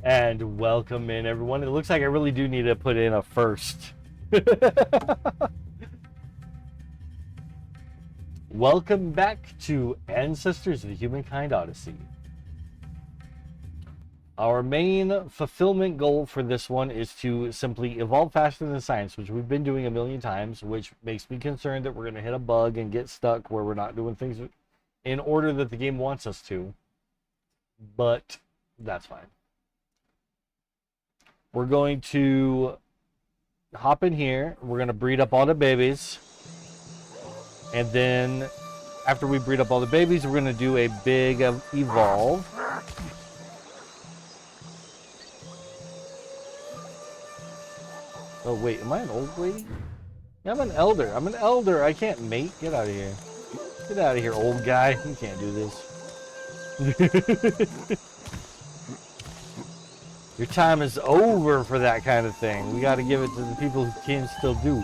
And welcome in, everyone. It looks like I really do need to put in a first. Welcome back to Ancestors of the Humankind Odyssey. Our main fulfillment goal for this one is to simply evolve faster than science, which we've been doing a million times, which makes me concerned that we're going to hit a bug and get stuck where we're not doing things in order that the game wants us to. But that's fine. We're going to hop in here. We're going to breed up all the babies. And then after we breed up all the babies, we're going to do a big evolve. Oh, wait. Am I an old lady? Yeah, I'm an elder. I'm an elder. I can't mate. Get out of here. Get out of here, old guy. You can't do this. Your time is over for that kind of thing. We got to give it to the people who can still do.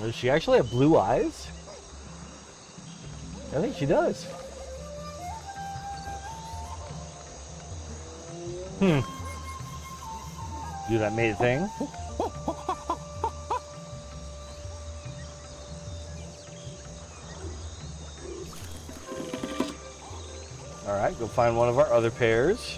Does she actually have blue eyes? I think she does. Do that mate thing. Alright, go find one of our other pairs.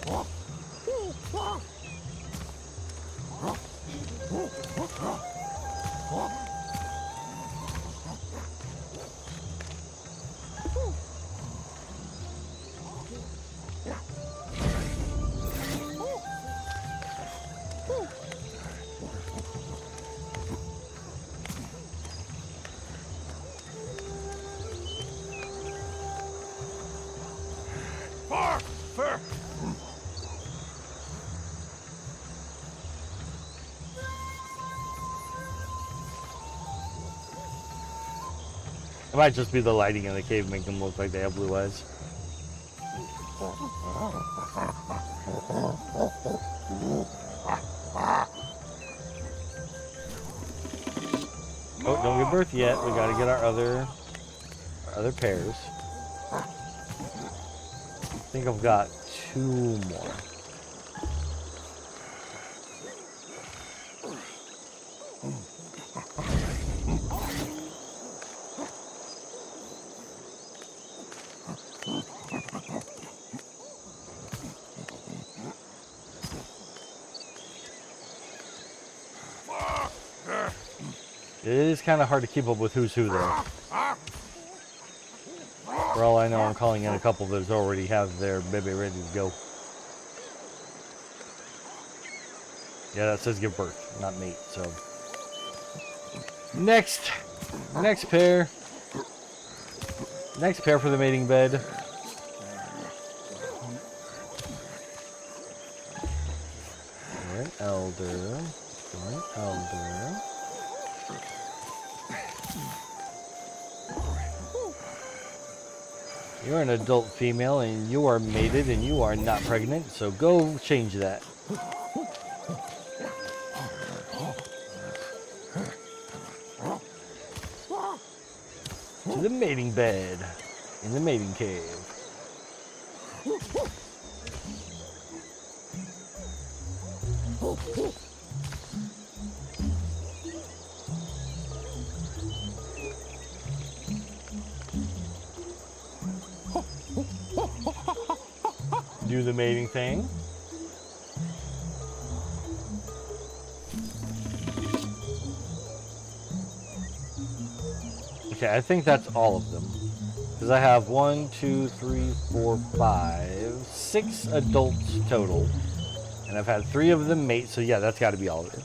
It might just be the lighting in the cave making them look like they have blue eyes. Oh, don't give birth yet. We gotta get our other pairs. I think I've got 2 more. It is kind of hard to keep up with who's who, though. For all I know, I'm calling in a couple that already have their baby ready to go. Yeah, that says give birth, not mate, so. Next pair. Next pair for the mating bed. You're an elder. You're an elder. You're an adult female and you are mated and you are not pregnant, so go change that. To the mating bed in the mating cave. Do the mating thing. Okay, I think that's all of them. Because I have 1, 2, 3, 4, 5, 6 adults total. And I've had 3 of them mate, so yeah, that's got to be all of it.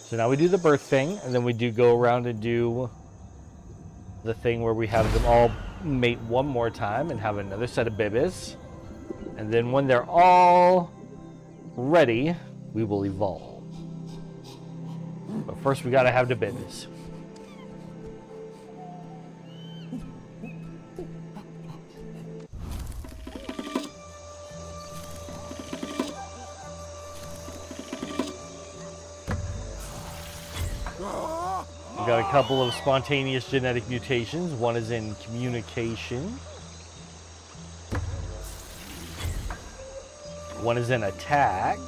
So now we do the birth thing, and then we do go around and do the thing where we have them all mate one more time and have another set of babies. And then when they're all ready, we will evolve. But first we gotta have the babies. got a couple of spontaneous genetic mutations. One is in communication. One is in attack.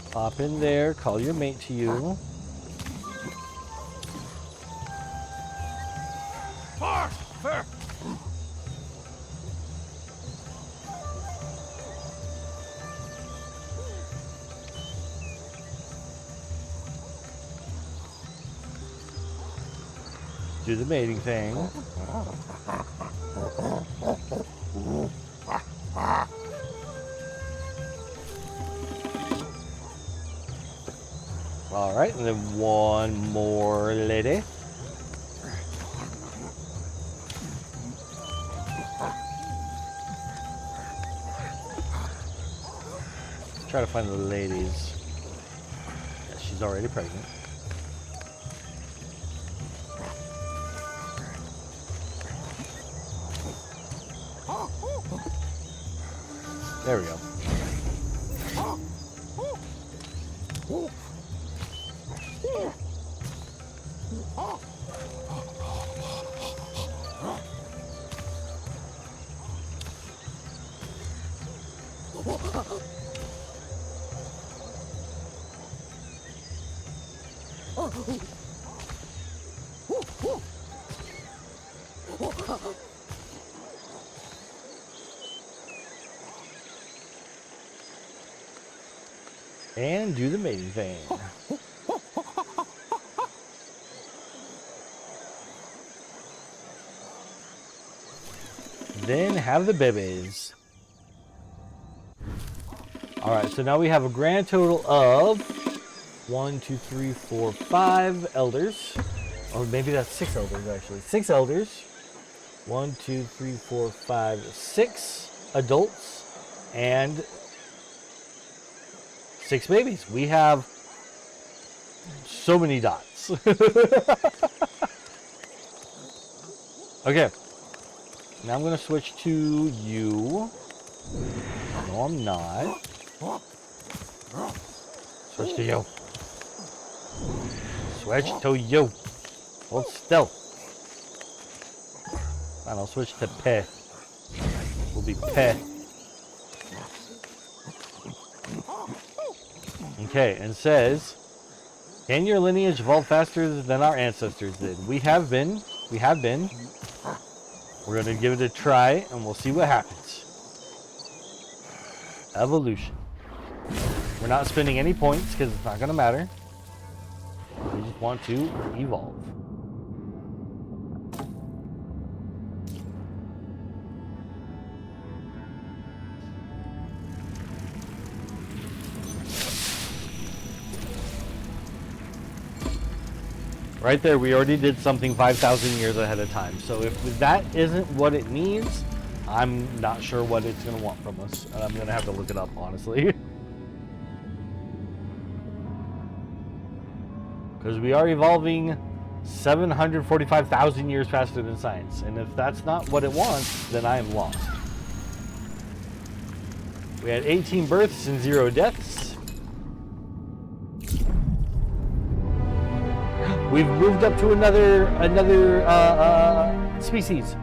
Pop in there, call your mate to you. Do the mating thing. All right, and then one more lady. Try to find the ladies. Yeah, she's already pregnant. There we go. And do the mating thing. Then have the babies. All right, so now we have a grand total of 1, 2, 3, 4, 5 elders. Or maybe that's 6 elders, actually. 6 elders. 1, 2, 3, 4, 5, 6 adults. And 6 babies. We have so many dots. Okay. Now I'm going to switch to you. No, I'm not. Switch to you. Switch to you. Hold still. Fine, I'll switch to Pe. We'll be Pe. Okay, and says, can your lineage evolve faster than our ancestors did? We have been. We have been. We're going to give it a try, and we'll see what happens. Evolution. We're not spending any points, because it's not going to matter. We just want to evolve. Right there, we already did something 5,000 years ahead of time. So if that isn't what it needs, I'm not sure what it's going to want from us. And I'm going to have to look it up, honestly. Because we are evolving 745,000 years faster than science. And if that's not what it wants, then I am lost. We had 18 births and 0 deaths. We've moved up to another species.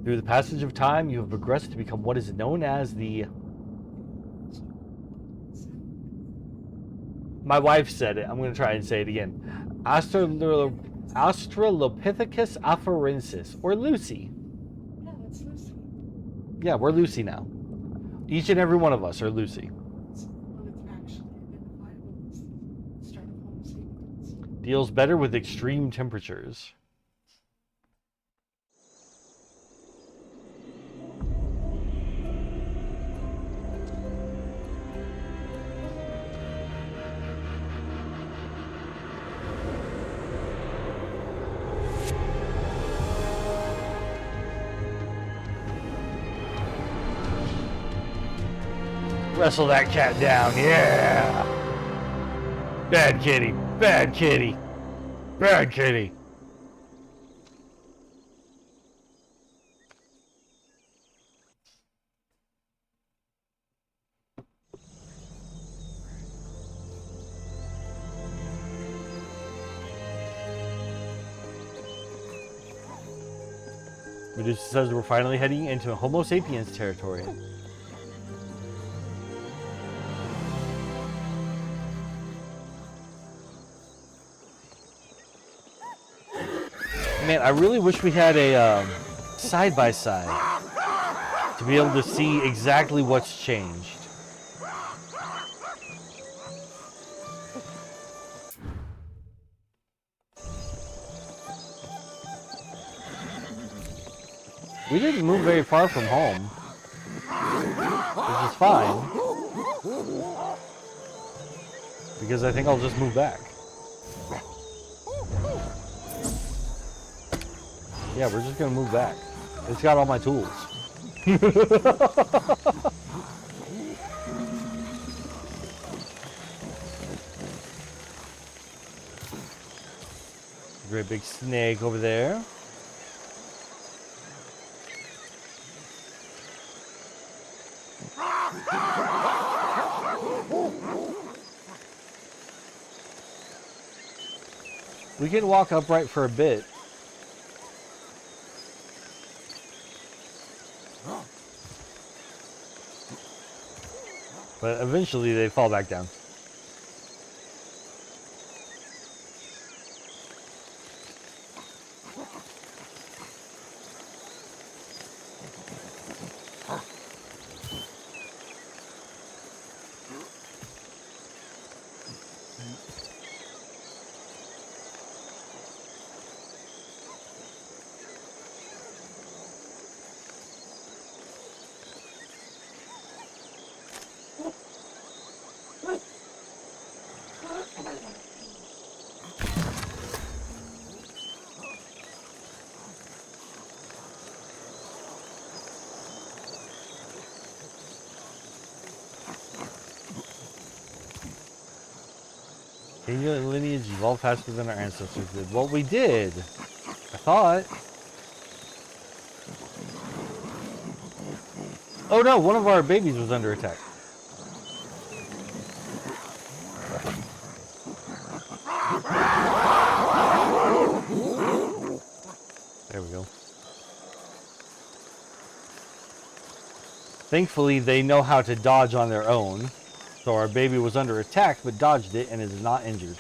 Through the passage of time, you have progressed to become what is known as the... My wife said it. I'm going to try and say it again. Australopithecus afarensis, or Lucy. Yeah, that's Lucy. Yeah, we're Lucy now. Each and every one of us are Lucy. Well, it's actually identifiable as the start of Homo sapiens. Deals better with extreme temperatures. Wrestle that cat down, yeah! Bad kitty, bad kitty, bad kitty. Medusa says we're finally heading into Homo sapiens territory. Man, I really wish we had a side-by-side to be able to see exactly what's changed. We didn't move very far from home, which is fine, because I think I'll just move back. Yeah, we're just gonna move back. It's got all my tools. Great big snake over there. We can walk upright for a bit. But eventually they fall back down. Your lineage evolved faster than our ancestors did. Well, we did. I thought. Oh no, one of our babies was under attack. There we go. Thankfully, they know how to dodge on their own. So our baby was under attack, but dodged it and is not injured.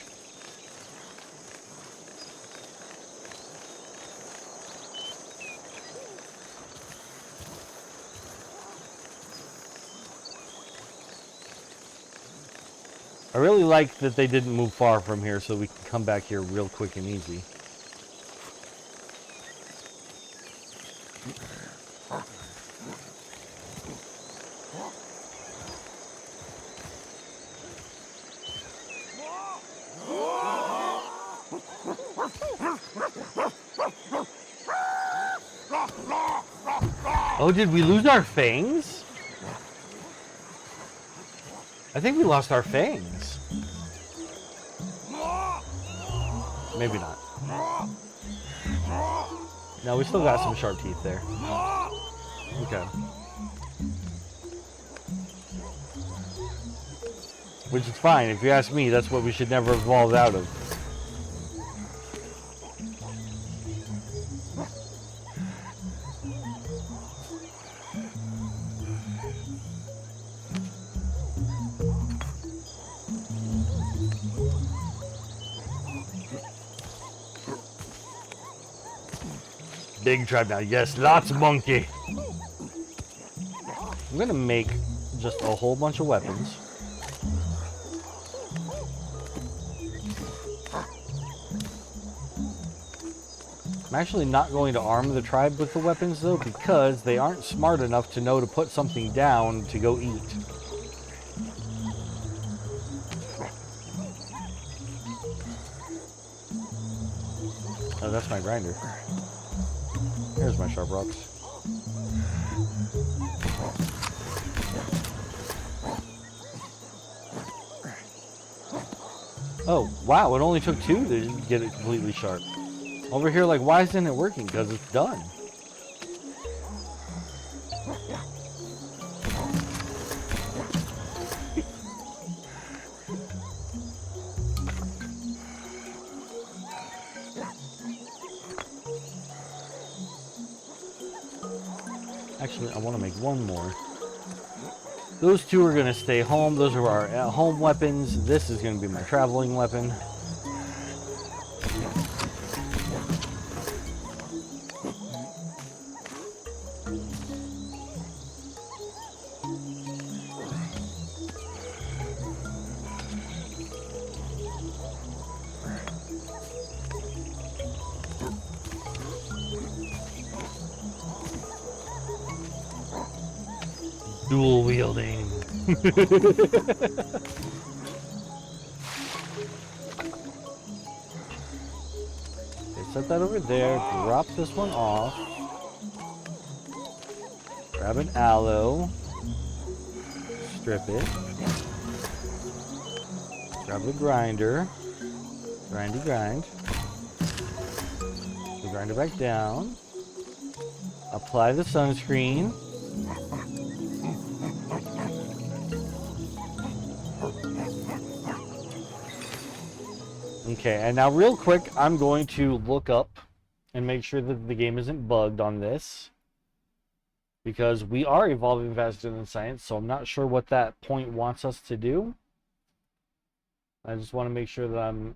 I really like that they didn't move far from here so we can come back here real quick and easy. Oh, did we lose our fangs? I think we lost our fangs. Maybe not. No, we still got some sharp teeth there. Okay. Which is fine. If you ask me, that's what we should never evolve out of. Big tribe now. Yes, lots of monkey. I'm gonna make just a whole bunch of weapons. I'm actually not going to arm the tribe with the weapons though, because they aren't smart enough to know to put something down to go eat. Oh, that's my grinder. Here's my sharp rocks. Oh, wow, it only took 2 to get it completely sharp. Over here, like, why isn't it working? Because it's done. Actually, I want to make one more. Those 2 are going to stay home. Those are our at-home weapons. This is going to be my traveling weapon. Dual wielding. Okay, set that over there. Drop this one off. Grab an aloe. Strip it. Grab the grinder. Grindy grind. The grinder back down. Apply the sunscreen. Okay, and now real quick, I'm going to look up and make sure that the game isn't bugged on this. Because we are evolving faster than science, so I'm not sure what that point wants us to do. I just want to make sure that I'm...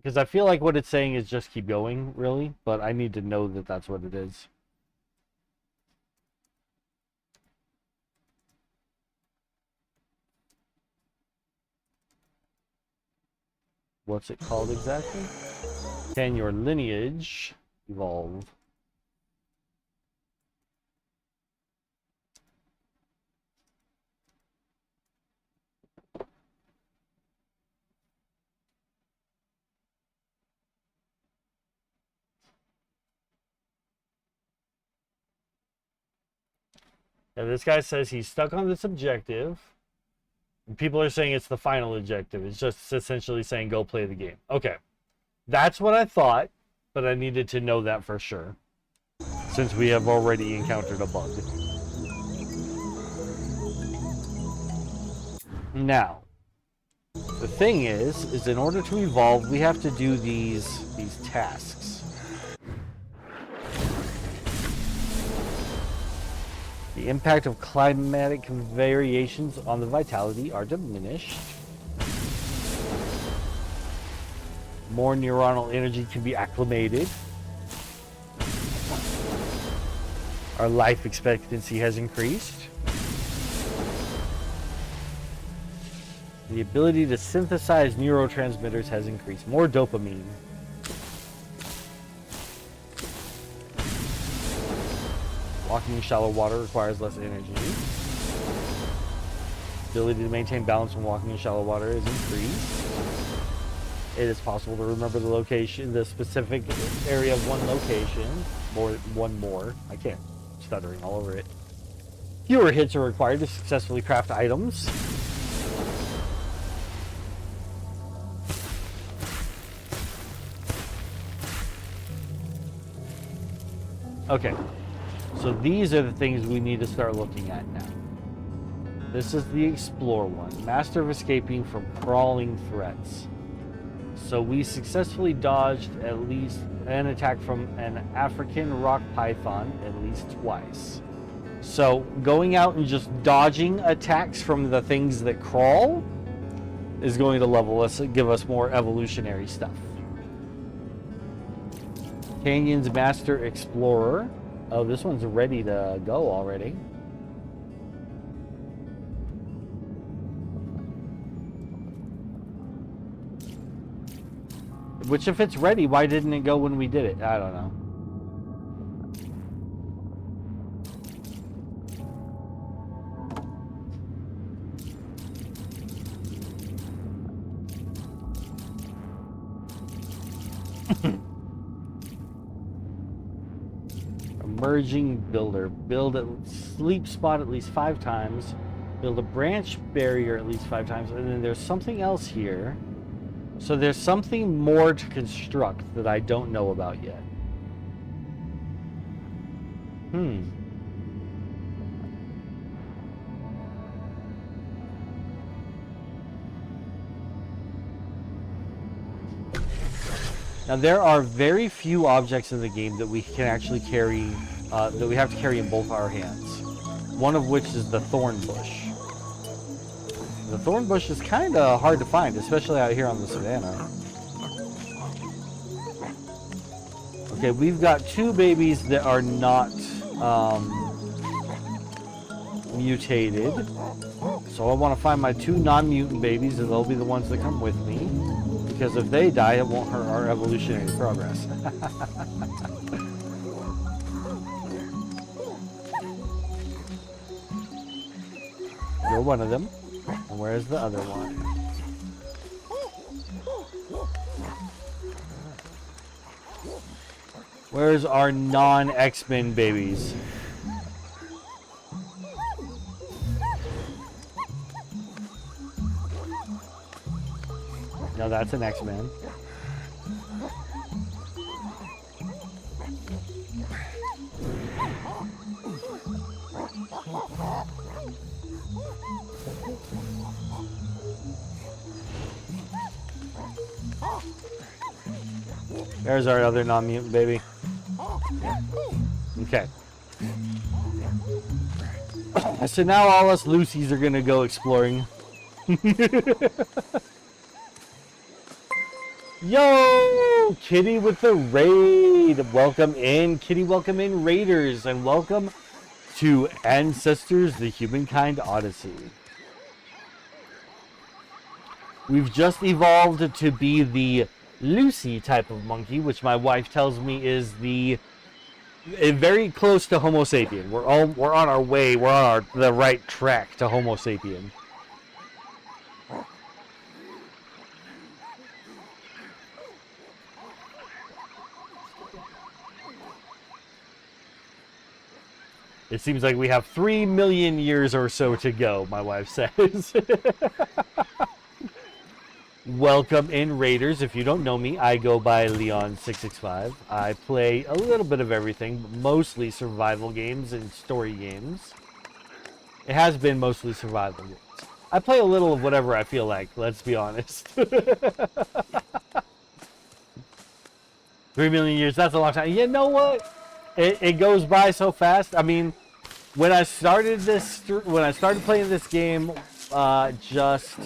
Because I feel like what it's saying is just keep going, really. But I need to know that that's what it is. What's it called exactly? Can your lineage evolve? Yeah, this guy says he's stuck on this objective. And people are saying it's the final objective. It's just essentially saying go play the game. Okay. That's what I thought, but I needed to know that for sure. Since we have already encountered a bug. Now, the thing is in order to evolve, we have to do these tasks. The impact of climatic variations on the vitality are diminished. More neuronal energy can be acclimated. Our life expectancy has increased. The ability to synthesize neurotransmitters has increased. More dopamine. Walking in shallow water requires less energy. Ability to maintain balance when walking in shallow water is increased. It is possible to remember the location, the specific area of one location. One more. I can't. Stuttering all over it. Fewer hits are required to successfully craft items. Okay. So these are the things we need to start looking at now. This is the Explore one. Master of escaping from crawling threats. So we successfully dodged at least an attack from an African rock python at least twice. So going out and just dodging attacks from the things that crawl is going to level us, give us more evolutionary stuff. Canyon's Master Explorer. Oh, this one's ready to go already. Which, if it's ready, why didn't it go when we did it? I don't know. Emerging builder. Build a sleep spot at least 5 times. Build a branch barrier at least 5 times. And then there's something else here. So there's something more to construct that I don't know about yet. Now there are very few objects in the game that we can actually carry, that we have to carry in both our hands. One of which is the thorn bush. The thorn bush is kind of hard to find, especially out here on the savannah. Okay, we've got 2 babies that are not mutated. So I want to find my 2 non-mutant babies, and they'll be the ones that come with me. Because if they die, it won't hurt our evolutionary progress. You're one of them. And where's the other one? Where's our non-X-Men babies? No, that's an X-Men. There's our other non-mutant baby. Okay. So now all us Lucys are gonna go exploring. Yo! Kitty with the raid! Welcome in, Kitty, welcome in, Raiders, and welcome to Ancestors, the Humankind Odyssey. We've just evolved to be the Lucy type of monkey, which my wife tells me is very close to Homo sapien. We're on our way. We're on the right track to Homo sapien. It seems like we have 3 million years or so to go, my wife says. Welcome in, Raiders. If you don't know me, I go by Leon665. I play a little bit of everything, but mostly survival games and story games. It has been mostly survival games. I play a little of whatever I feel like, let's be honest. 3 million years, that's a long time. You know what? It goes by so fast. I mean, when I started playing this game, just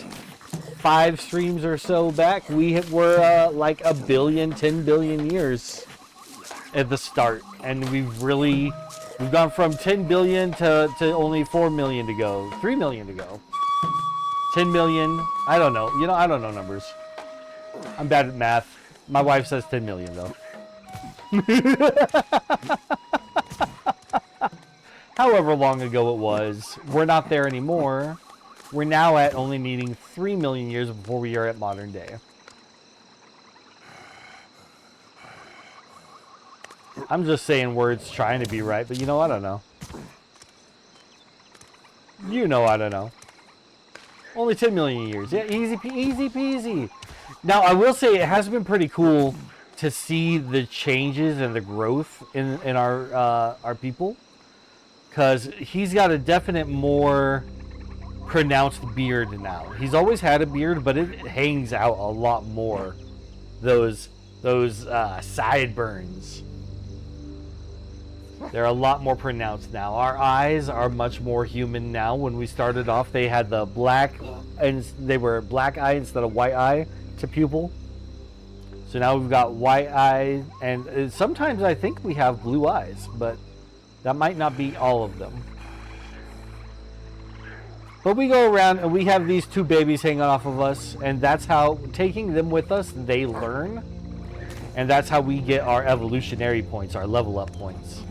5 streams or so back, we were like 1 billion, 10 billion years at the start, and we've gone from 10 billion to only 4 million to go, 3 million to go, 10 million. I don't know. I don't know numbers. I'm bad at math. My wife says 10 million though. However long ago it was, we're not there anymore. We're now at only needing 3 million years before we are at modern day. I'm just saying words trying to be right, but I don't know. I don't know. Only 10 million years. Yeah, easy peasy. Now, I will say it has been pretty cool to see the changes and the growth in our people. Because he's got a definite more pronounced beard now. He's always had a beard, but it hangs out a lot more. Those sideburns. They're a lot more pronounced now. Our eyes are much more human now. When we started off, they had the black, and they were black eye instead of white eye to pupil. So now we've got white eye, and sometimes I think we have blue eyes, but that might not be all of them. But we go around and we have these 2 babies hanging off of us, and that's how, taking them with us, they learn. And that's how we get our evolutionary points, our level up points.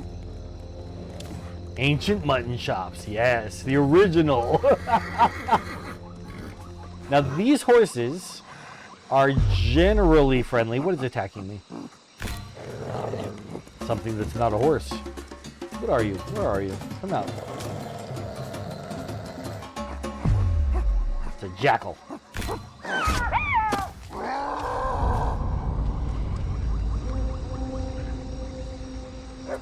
Ancient mutton chops, yes, the original. Now these horses are generally friendly. What is attacking me? Something that's not a horse. What are you? Where are you? Come out. It's a jackal.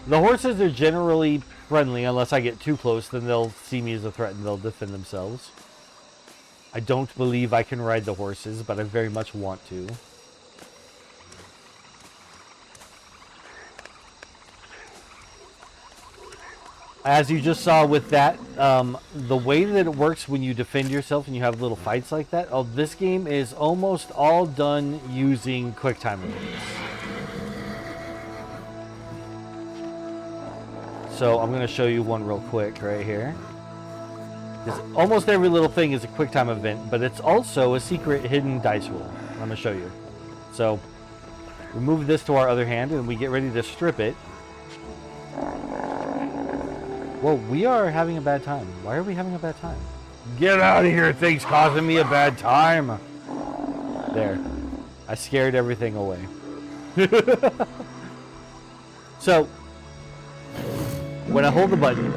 The horses are generally friendly unless I get too close, then they'll see me as a threat and they'll defend themselves. I don't believe I can ride the horses, but I very much want to. As you just saw with that, the way that it works when you defend yourself and you have little fights like that, this game is almost all done using quick time events. So I'm going to show you one real quick right here. Almost every little thing is a quick time event, but it's also a secret hidden dice roll. I'm going to show you. So we move this to our other hand and we get ready to strip it. Well, we are having a bad time. Why are we having a bad time? Get out of here, things causing me a bad time. There. I scared everything away. So, when I hold the button,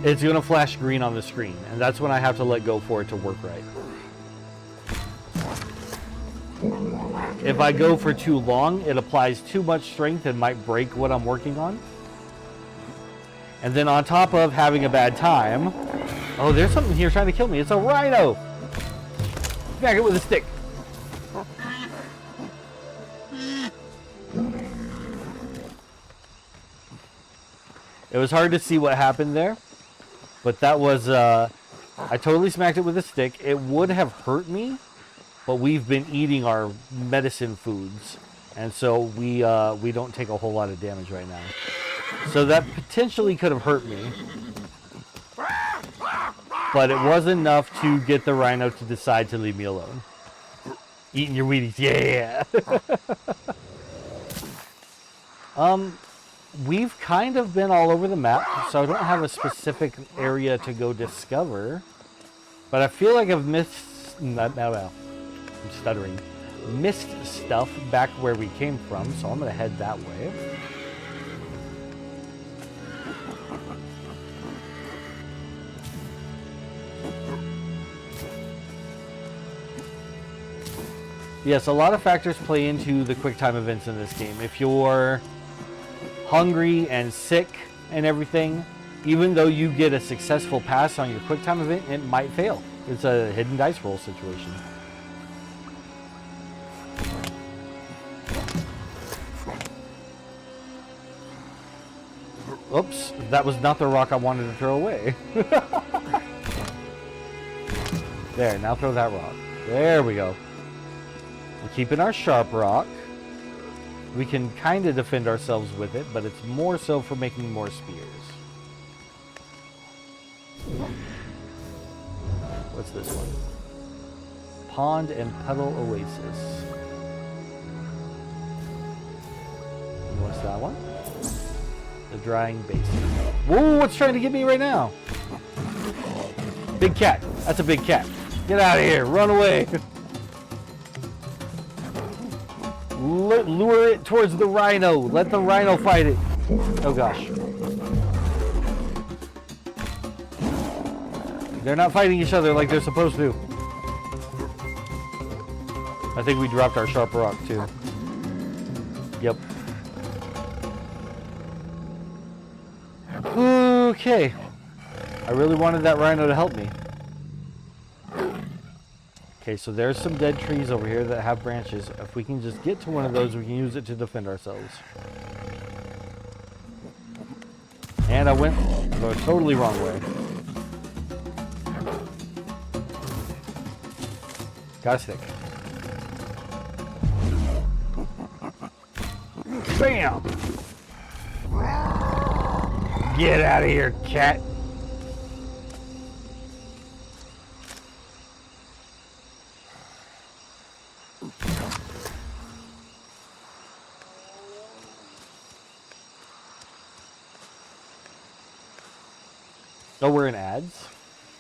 it's going to flash green on the screen. And that's when I have to let go for it to work right. If I go for too long, it applies too much strength and might break what I'm working on. And then on top of having a bad time, oh, there's something here trying to kill me. It's a rhino. Smack it with a stick. It was hard to see what happened there, but that was, I totally smacked it with a stick. It would have hurt me, but we've been eating our medicine foods, and so we don't take a whole lot of damage right now. So that potentially could have hurt me. But it was enough to get the rhino to decide to leave me alone. Eating your Wheaties, yeah! We've kind of been all over the map, so I don't have a specific area to go discover. But I feel like I've missed... I'm stuttering. Missed stuff back where we came from, so I'm going to head that way. Yes, a lot of factors play into the quick time events in this game. If you're hungry and sick and everything, even though you get a successful pass on your quick time event, it might fail. It's a hidden dice roll situation. Oops, that was not the rock I wanted to throw away. There, now throw that rock. There we go. We're keeping our sharp rock. We can kind of defend ourselves with it, but it's more so for making more spears. What's this one? Pond and Petal Oasis. And what's that one? The Drying Basin. Whoa, what's trying to get me right now? Big cat. That's a big cat. Get out of here. Run away. Lure it towards the rhino. Let the rhino fight it. Oh gosh. They're not fighting each other like they're supposed to. I think we dropped our sharp rock too. Yep. Okay. I really wanted that rhino to help me. Okay, so there's some dead trees over here that have branches. If we can just get to one of those, we can use it to defend ourselves. And I went the totally wrong way. Got a stick. Bam! Get out of here, cat! Oh, we're in ads?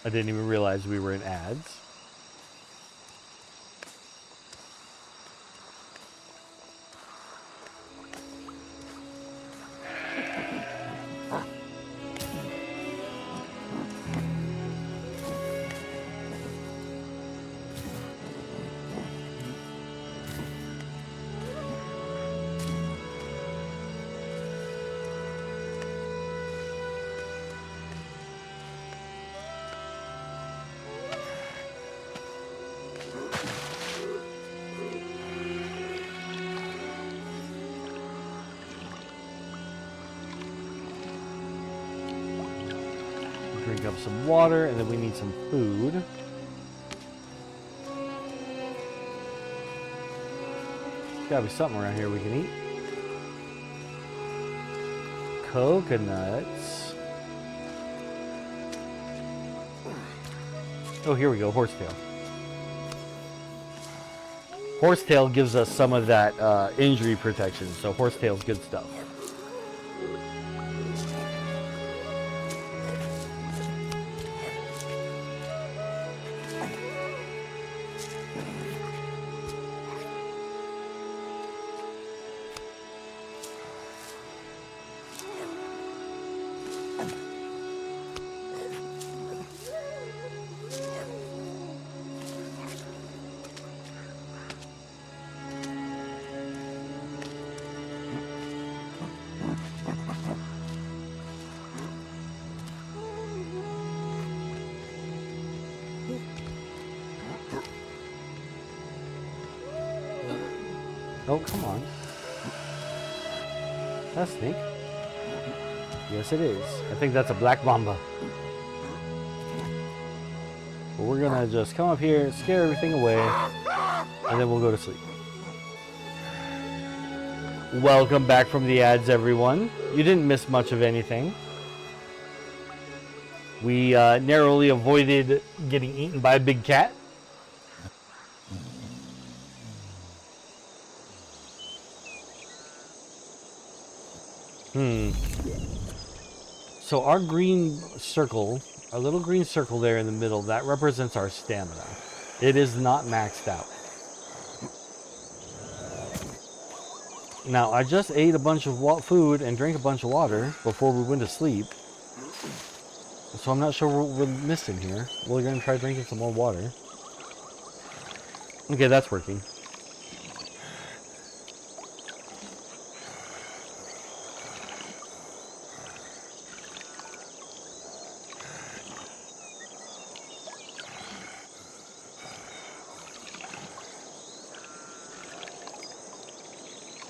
I didn't even realize we were in ads. have some water, and then we need some food. There's gotta be something around here we can eat. Coconuts. Oh, here we go, horsetail. Horsetail gives us some of that injury protection, so horsetail's good stuff. Oh, come on. That's a snake. Yes, it is. I think that's a black mamba. But we're gonna just come up here, scare everything away, and then we'll go to sleep. Welcome back from the ads, everyone. You didn't miss much of anything. We narrowly avoided getting eaten by a big cat. So our green circle, our little green circle there in the middle, that represents our stamina. It is not maxed out. Now, I just ate a bunch of food and drank a bunch of water before we went to sleep. So I'm not sure what we're missing here. We're going to try drinking some more water. Okay, that's working.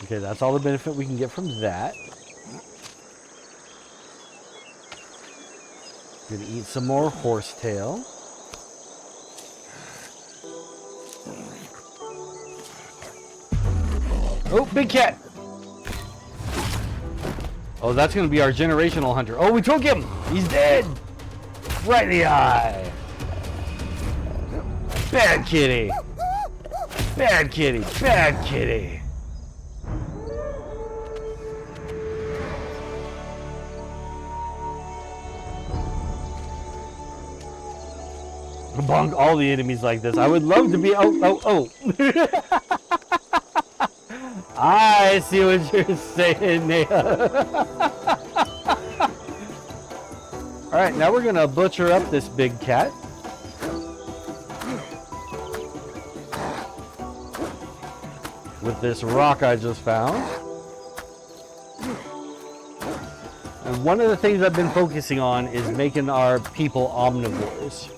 Okay, that's all the benefit we can get from that. Gonna eat some more horsetail. Oh, big cat! Oh, that's gonna be our generational hunter. Oh, we took him! He's dead! Right in the eye! Bad kitty! Bad kitty! Bad kitty! Bonk all the enemies like this. I would love to be. Oh. I see what you're saying, Nea. Alright, now we're gonna butcher up this big cat. With this rock I just found. And one of the things I've been focusing on is making our people omnivores.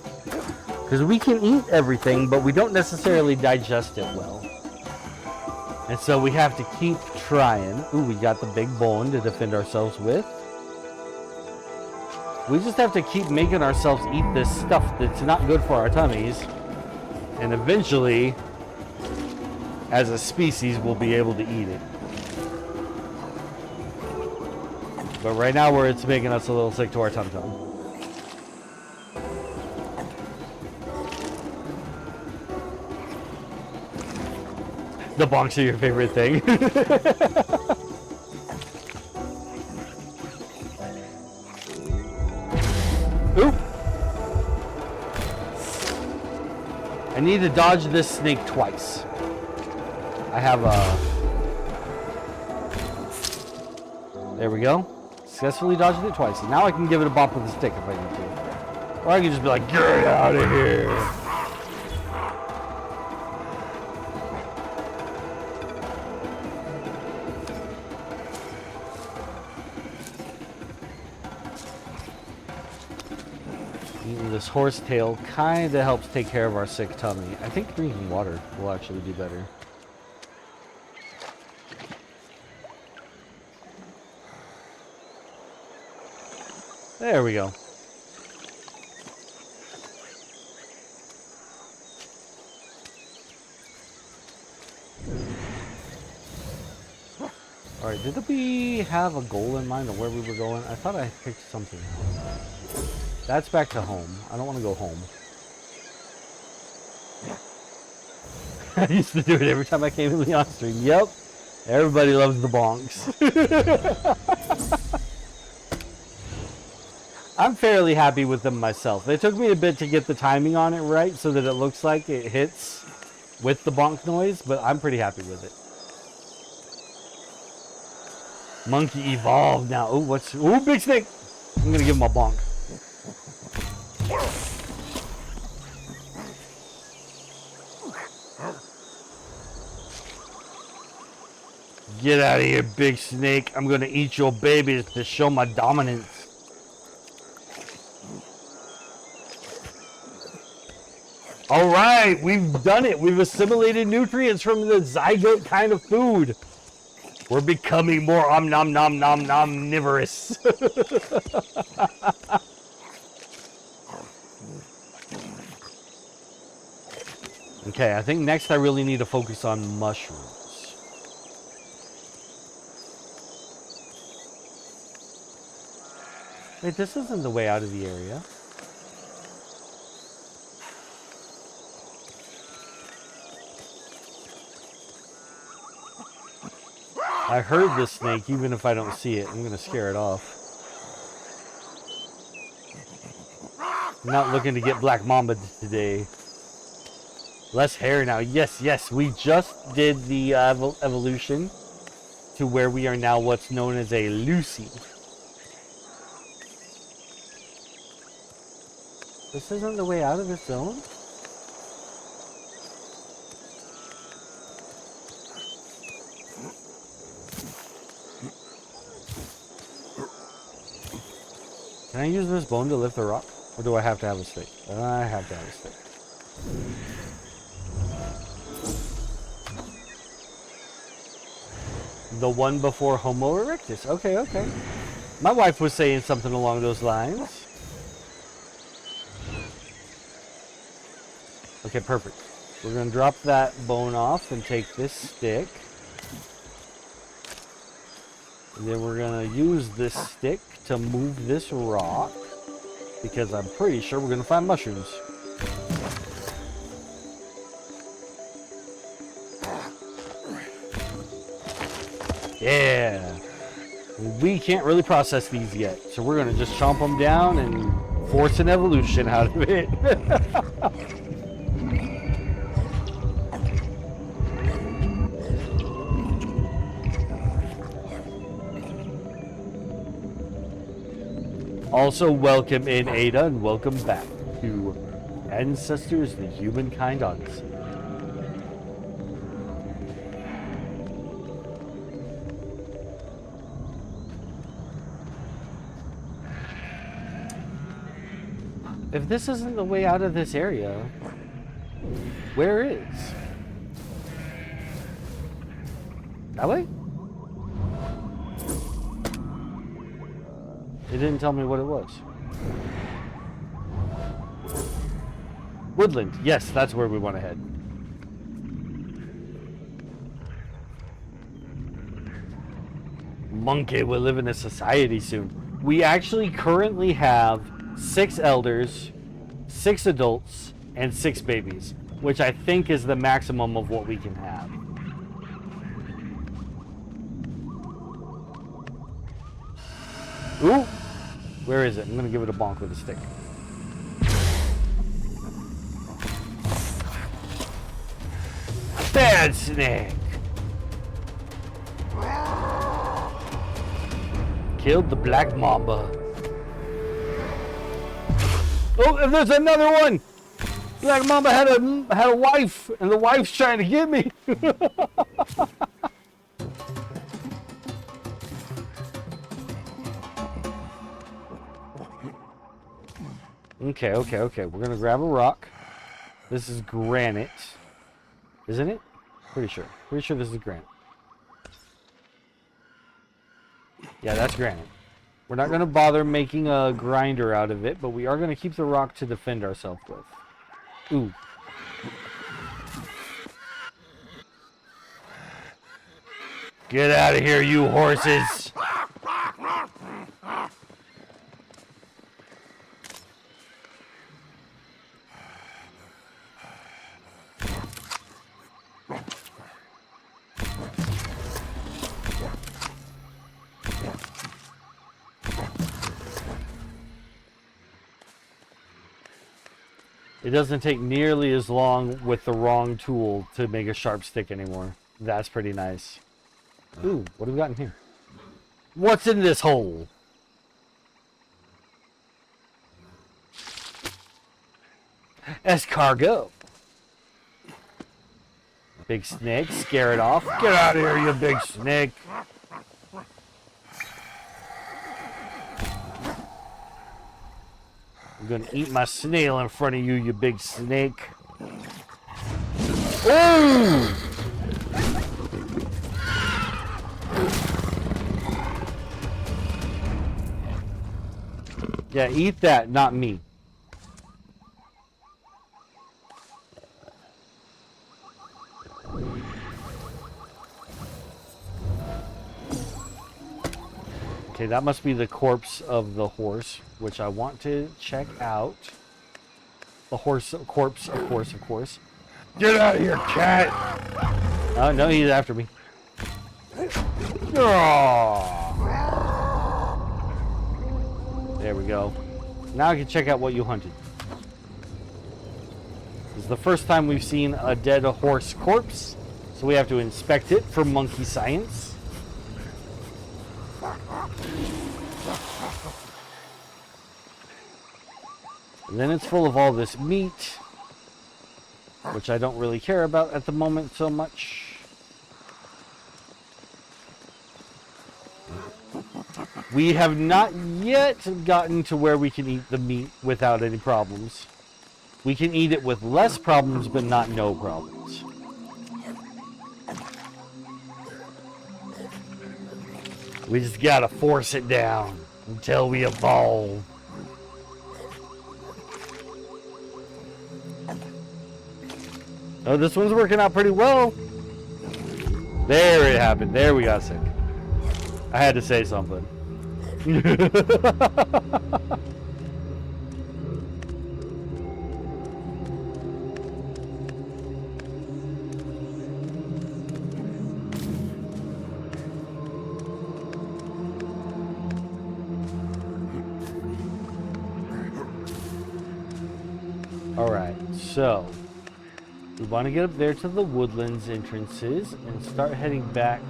Because we can eat everything, but we don't necessarily digest it well. And so we have to keep trying. Ooh, we got the big bone to defend ourselves with. We just have to keep making ourselves eat this stuff that's not good for our tummies. And eventually, as a species, we'll be able to eat it. But right now, it's making us a little sick to our tum-tum. The bonks are your favorite thing. Oop! I need to dodge this snake twice. I have a... There we go. Successfully dodged it twice. And now I can give it a bop with a stick if I need to. Or I can just be like, get out of here! This horsetail kind of helps take care of our sick tummy. I think drinking water will actually do better. There we go. Alright, did we have a goal in mind of where we were going? I thought I picked something out. That's back to home. I don't want to go home. I used to do it every time I came in Leon Stream. Yep. Everybody loves the bonks. I'm fairly happy with them myself. It took me a bit to get the timing on it right so that it looks like it hits with the bonk noise, but I'm pretty happy with it. Monkey evolved now. Oh, what's... Oh, big snake! I'm gonna give him a bonk. Get out of here, big snake. I'm gonna eat your babies to show my dominance. Alright, we've done it. We've assimilated nutrients from the zygote kind of food. We're becoming more omnivorous. Okay, I think next I really need to focus on mushrooms. Wait, this isn't the way out of the area. I heard this snake, even if I don't see it. I'm gonna scare it off. I'm not looking to get Black Mamba today. Less hair now. Yes, yes, we just did the evolution to where we are now what's known as a Lucy. This isn't the way out of this zone? Can I use this bone to lift the rock? Or do I have to have a stick? I have to have a stick. The one before Homo erectus. Okay, okay. My wife was saying something along those lines. Okay, perfect. We're going to drop that bone off and take this stick. And then we're going to use this stick to move this rock. Because I'm pretty sure we're going to find mushrooms. Yeah. We can't really process these yet. So we're going to just chomp them down and force an evolution out of it. Also, welcome in Ada, and welcome back to Ancestors, the Humankind Odyssey. If this isn't the way out of this area, where is? That way? It didn't tell me what it was. Woodland. Yes, that's where we want to head. Monkey will live in a society soon. We actually currently have 6 elders, 6 adults, and 6 babies, which I think is the maximum of what we can have. Ooh! Where is it? I'm gonna give it a bonk with a stick. Bad snake! Killed the black mamba. Oh, and there's another one! Black mamba had a wife, and the wife's trying to get me. Okay, okay, okay. We're gonna grab a rock. This is granite. Isn't it? Pretty sure. Pretty sure this is granite. Yeah, that's granite. We're not gonna bother making a grinder out of it, but we are gonna keep the rock to defend ourselves with. Ooh. Get out of here, you horses! It doesn't take nearly as long with the wrong tool to make a sharp stick anymore. That's pretty nice. Ooh, what have we got in here? What's in this hole? Escargot. Big snake, scare it off. Get out of here, you big snake. I'm gonna eat my snail in front of you, you big snake. Ooh! Yeah, eat that, not me. Okay, that must be the corpse of the horse, which I want to check out. The horse corpse, of course. Get out of here, cat! Oh, no, he's after me. Oh. There we go. Now I can check out what you hunted. This is the first time we've seen a dead horse corpse, so we have to inspect it for monkey science. And then it's full of all this meat, which I don't really care about at the moment so much. We have not yet gotten to where we can eat the meat without any problems. We can eat it with less problems, but not no problems. We just gotta force it down until we evolve. Oh, this one's working out pretty well. There it happened. There we got sick. I had to say something. All right, so we want to get up there to the woodlands entrances and start heading back.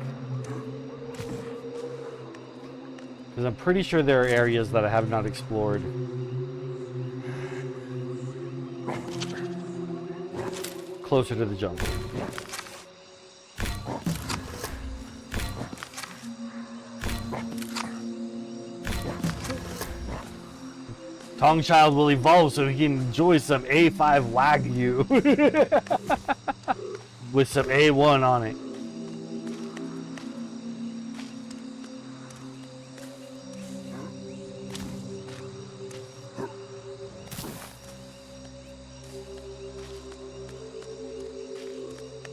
Because I'm pretty sure there are areas that I have not explored. Closer to the jungle. Tongchild will evolve so he can enjoy some A5 Wagyu with some A1 on it.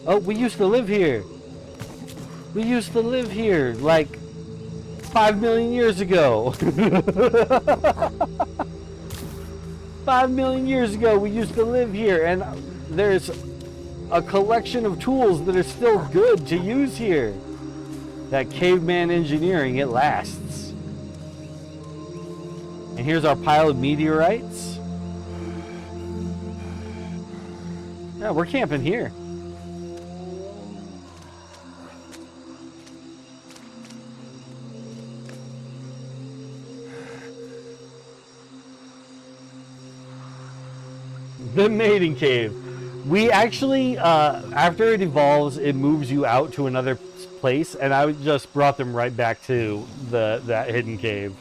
Oh, we used to live here. We used to live here like 5 million years ago. 5 million years ago, we used to live here, and there's a collection of tools that are still good to use here. That caveman engineering, it lasts. And here's our pile of meteorites. Yeah, we're camping here. The mating cave. We actually, after it evolves, it moves you out to another place, and I just brought them right back to that hidden cave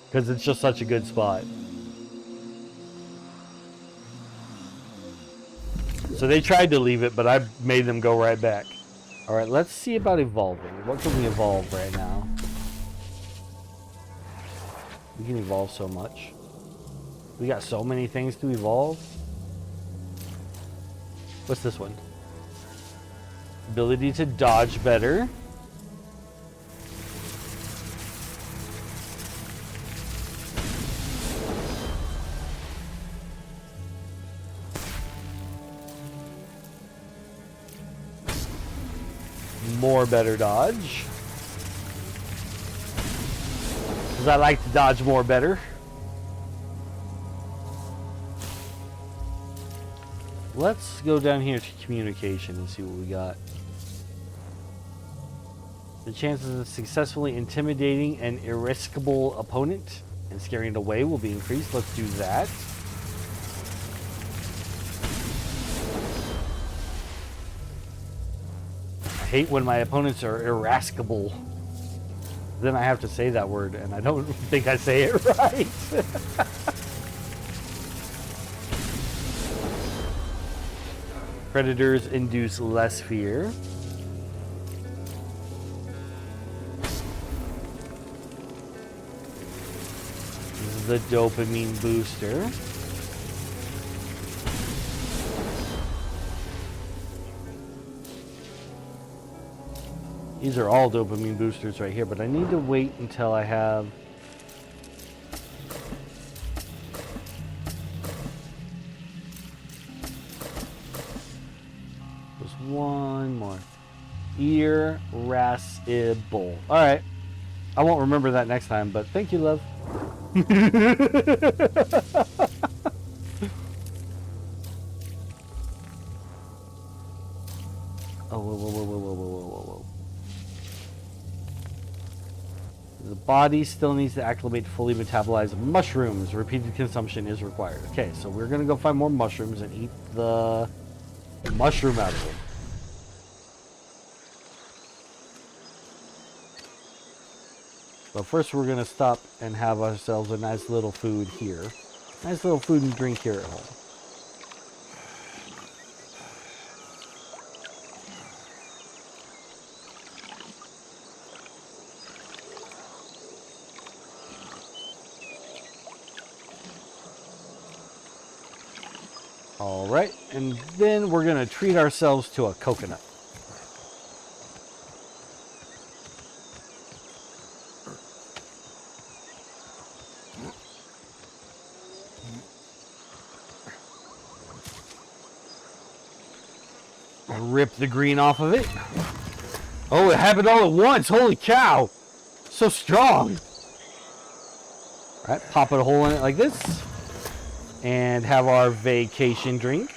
because it's just such a good spot. So they tried to leave it, but I made them go right back. All right, let's see about evolving. What can we evolve right now? We can evolve so much. We got so many things to evolve. What's this one? Ability to dodge better. more better dodge. Because I like to dodge more better. Let's go down here to communication and see what we got. The chances of successfully intimidating an irascible opponent and scaring it away will be increased. Let's do that. I hate when my opponents are irascible. Then I have to say that word, and I don't think I say it right. Predators induce less fear. This is the dopamine booster. These are all dopamine boosters right here, but I need to wait until I have just one more. Irascible. All right. I won't remember that next time, but thank you, love. Oh, whoa. The body still needs to acclimate to fully metabolize mushrooms. Repeated consumption is required. Okay, so we're going to go find more mushrooms and eat the mushroom out of them. But first we're going to stop and have ourselves a nice little food here. Nice little food and drink here at home. All right, and then we're going to treat ourselves to a coconut. Rip the green off of it. Oh, it happened all at once. Holy cow. So strong. All right, pop a hole in it like this. And have our vacation drink.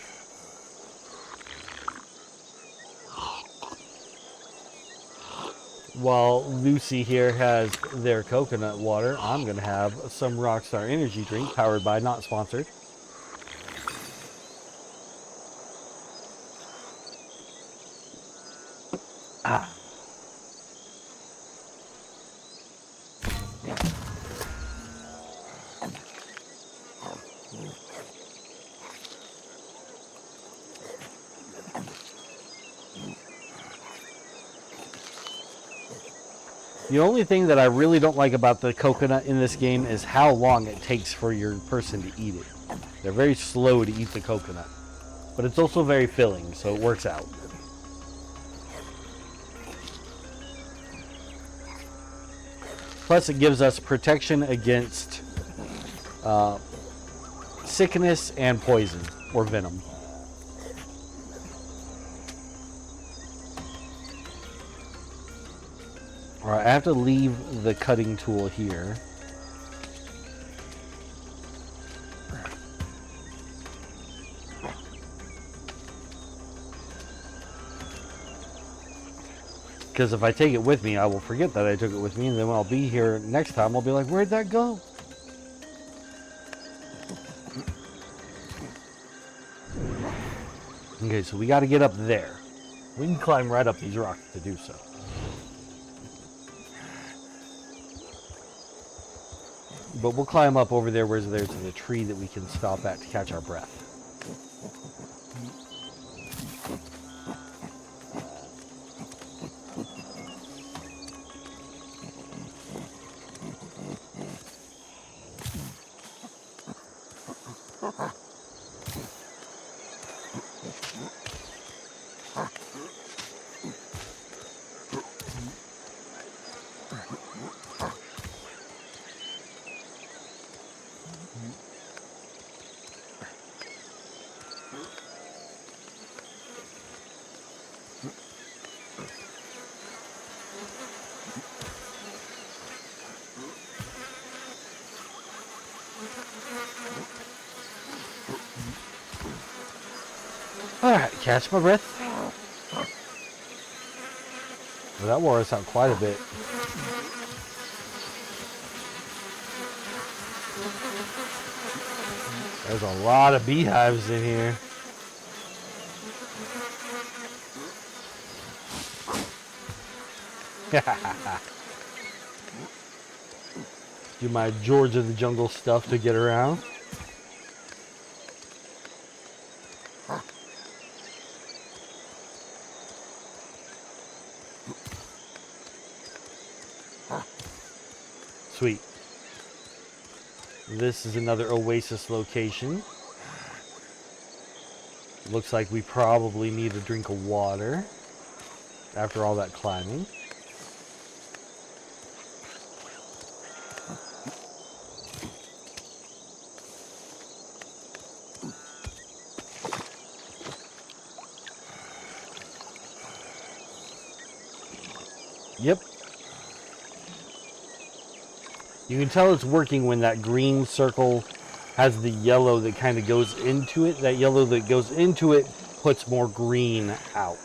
While Lucy here has their coconut water, I'm going to have some Rockstar energy drink powered by, not sponsored. Ah. The only thing that I really don't like about the coconut in this game is how long it takes for your person to eat it. They're very slow to eat the coconut, but it's also very filling, so it works out. Plus, it gives us protection against sickness and poison, or venom. Alright, I have to leave the cutting tool here. Because if I take it with me, I will forget that I took it with me, and then when I'll be here next time, I'll be like, where'd that go? Okay, so we got to get up there. We can climb right up these rocks to do so. But we'll climb up over there where there's a tree that we can stop at to catch our breath. Alright, catch my breath. Well, that wore us out quite a bit. There's a lot of beehives in here. Do my George of the Jungle stuff to get around. Sweet. This is another oasis location. Looks like we probably need a drink of water after all that climbing. Yep. You can tell it's working when that green circle has the yellow that kind of goes into it. That yellow that goes into it puts more green out.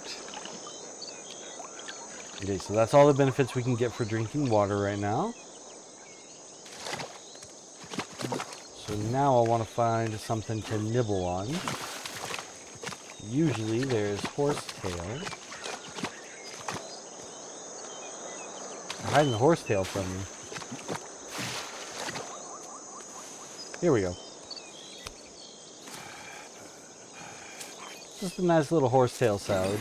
Okay, so that's all the benefits we can get for drinking water right now. So now I want to find something to nibble on. Usually there's horsetail. I'm hiding the horsetail from me. Here we go. Just a nice little horsetail salad.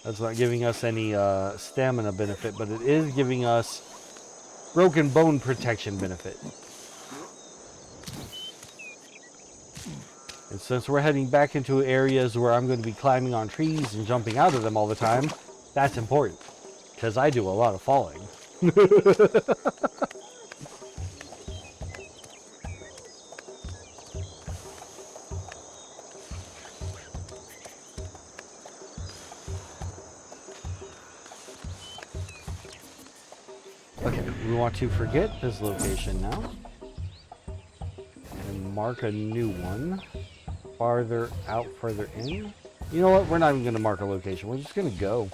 That's not giving us any stamina benefit, but it is giving us broken bone protection benefit. And since we're heading back into areas where I'm going to be climbing on trees and jumping out of them all the time, that's important. Because I do a lot of falling. Okay, we want to forget this location now. And mark a new one. Farther out, further in. You know what? We're not even going to mark a location. We're just going to go.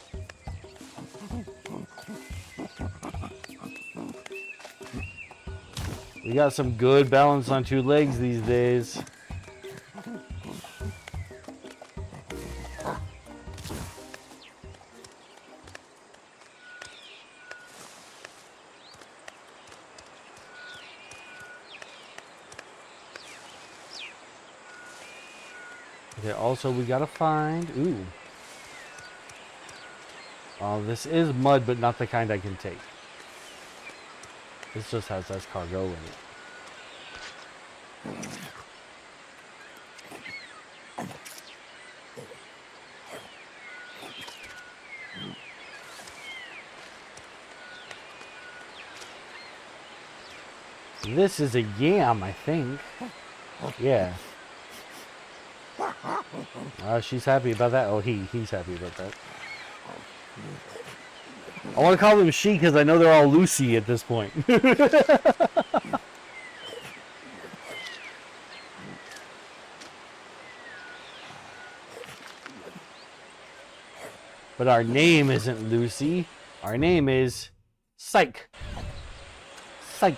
We got some good balance on two legs these days. Okay, also we gotta find... Ooh. This is mud, but not the kind I can take. This just has escargot in it. This is a yam, I think. Yeah. She's happy about that. Oh, he's happy about that. I want to call them she because I know they're all Lucy at this point. But our name isn't Lucy. Our name is Psych. Psych.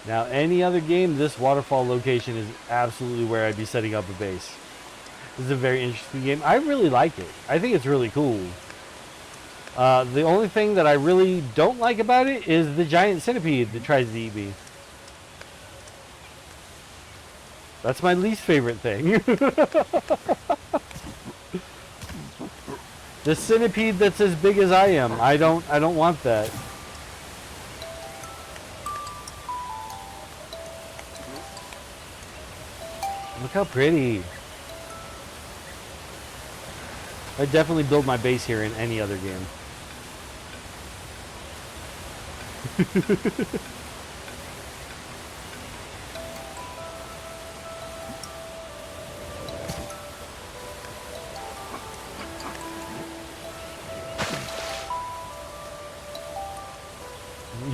Now, any other game, this waterfall location is absolutely where I'd be setting up a base. This is a very interesting game. I really like it. I think it's really cool. The only thing that I really don't like about it is the giant centipede that tries to eat me. That's my least favorite thing. The centipede that's as big as I am. I don't want that. Look how pretty. I'd definitely build my base here in any other game. You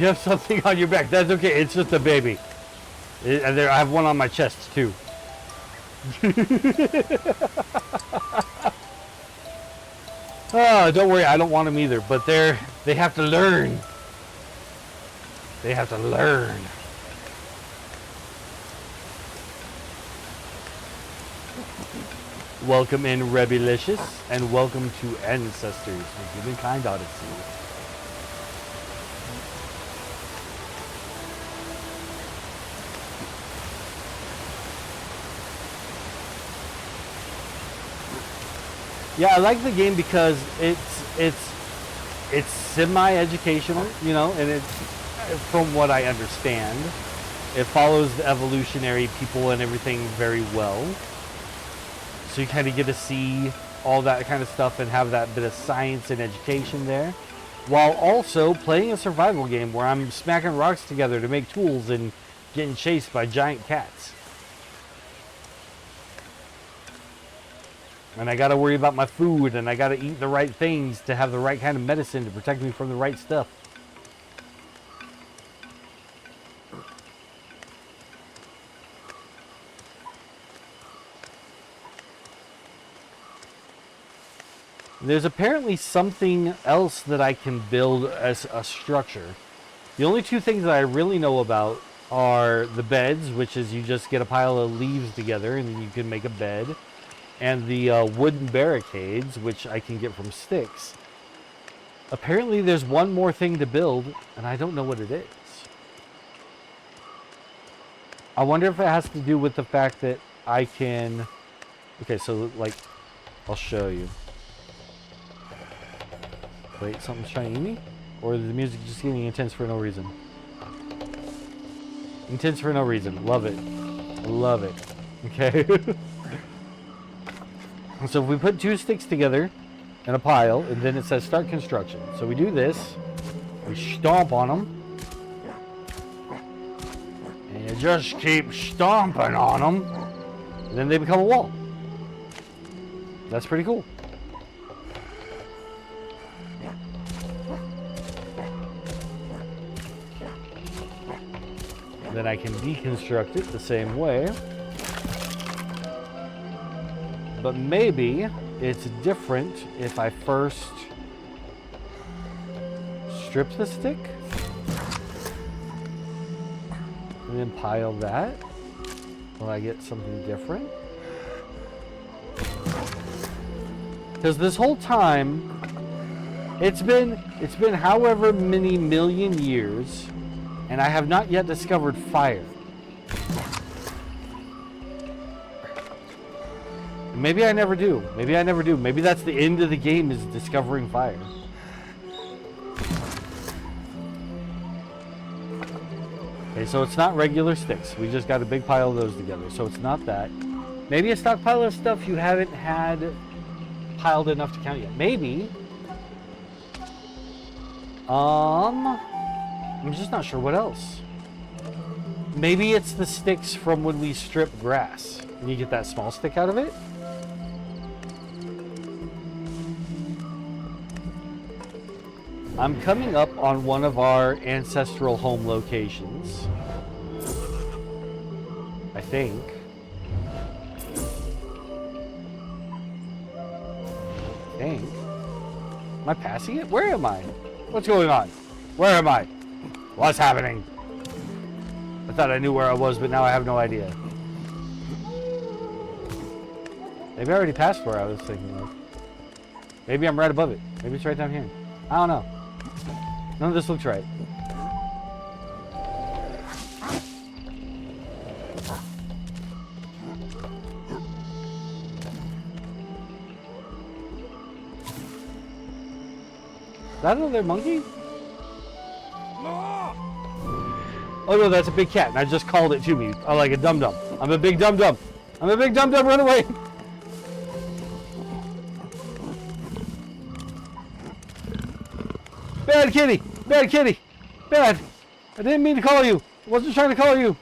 have something on your back. That's okay. It's just a baby. And there, I have one on my chest too. Oh, don't worry. I don't want them either. But they have to learn. They have to learn. Welcome in, Rebelicious, and welcome to Ancestors of Humankind Odyssey. Yeah, I like the game because it's semi-educational, you know, and it's, from what I understand, it follows the evolutionary people and everything very well. So you kind of get to see all that kind of stuff and have that bit of science and education there, while also playing a survival game where I'm smacking rocks together to make tools and getting chased by giant cats. And I got to worry about my food, and I got to eat the right things to have the right kind of medicine to protect me from the right stuff. There's apparently something else that I can build as a structure. The only two things that I really know about are the beds, which is you just get a pile of leaves together and then you can make a bed. And the wooden barricades, which I can get from sticks. Apparently there's one more thing to build, and I don't know what it is. I wonder if it has to do with the fact that I can... Okay, so, like, I'll show you. Wait, something's trying to eat me? Or is the music just getting intense for no reason? Intense for no reason. Love it. Love it. Okay. So if we put two sticks together in a pile, and then it says start construction. So we do this, we stomp on them, and you just keep stomping on them, and then they become a wall. That's pretty cool. Then I can deconstruct it the same way. But maybe it's different if I first strip the stick and then pile that. Will I get something different? Because this whole time, it's been however many million years, and I have not yet discovered fire. Maybe I never do. Maybe I never do. Maybe that's the end of the game, is discovering fire. Okay, so it's not regular sticks. We just got a big pile of those together. So it's not that. Maybe a stockpile of stuff you haven't had piled enough to count yet. Maybe. I'm just not sure what else. Maybe it's the sticks from when we strip grass. And you get that small stick out of it. I'm coming up on one of our ancestral home locations. I think. Am I passing it? Where am I? What's going on? Where am I? What's happening? I thought I knew where I was, but now I have no idea. Maybe I already passed where I was thinking of. Maybe I'm right above it. Maybe it's right down here. I don't know. None of this looks right. Is that another monkey? Oh no, that's a big cat, and I just called it to me. I like a dum-dum. I'm a big dum-dum. I'm a big dum-dum, run away! Bad kitty! Bad kitty! Dad! I didn't mean to call you! I wasn't trying to call you!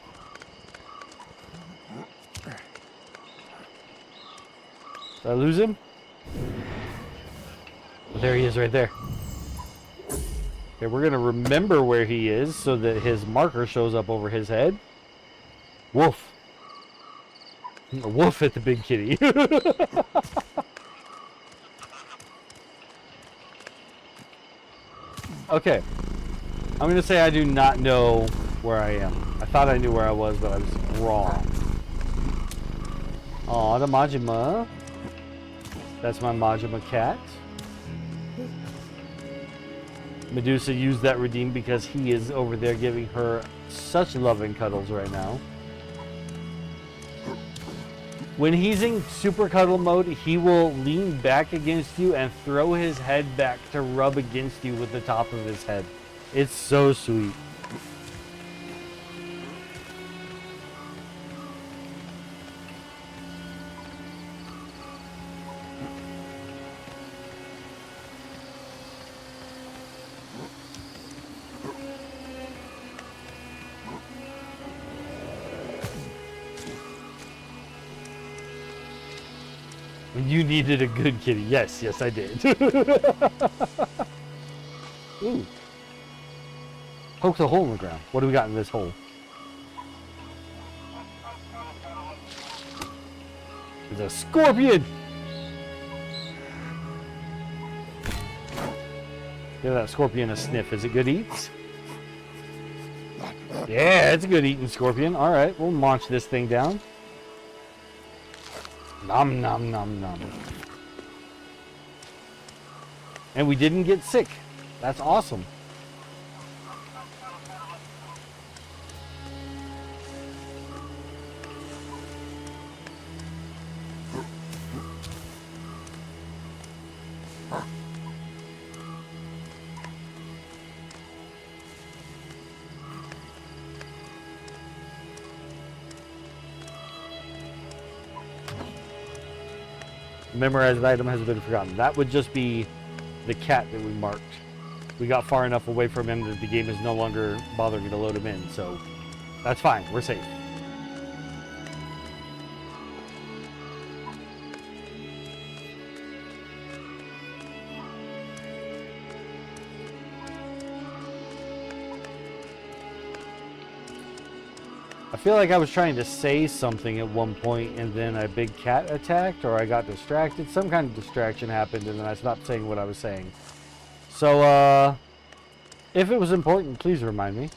Did I lose him? Oh, there he is right there. Okay, we're gonna remember where he is so that his marker shows up over his head. Woof. A woof at the big kitty. Okay. I'm gonna say I do not know where I am. I thought I knew where I was, but I was wrong. Aw, the Majima. That's my Majima cat. Medusa used that redeem because he is over there giving her such loving cuddles right now. When he's in super cuddle mode, he will lean back against you and throw his head back to rub against you with the top of his head. It's so sweet. You needed a good kitty. Yes, yes, I did. Ooh. Poked a hole in the ground. What do we got in this hole? There's a scorpion! Give that scorpion a sniff. Is it good eats? Yeah, it's a good eating scorpion. Alright, we'll launch this thing down. Nom nom nom nom. And we didn't get sick. That's awesome. Memorized item has been forgotten. That would just be the cat that we marked. We got far enough away from him that the game is no longer bothering to load him in, so that's fine. We're safe. I feel like I was trying to say something at one point and then a big cat attacked, or I got distracted. Some kind of distraction happened and then I stopped saying what I was saying. So, if it was important, please remind me.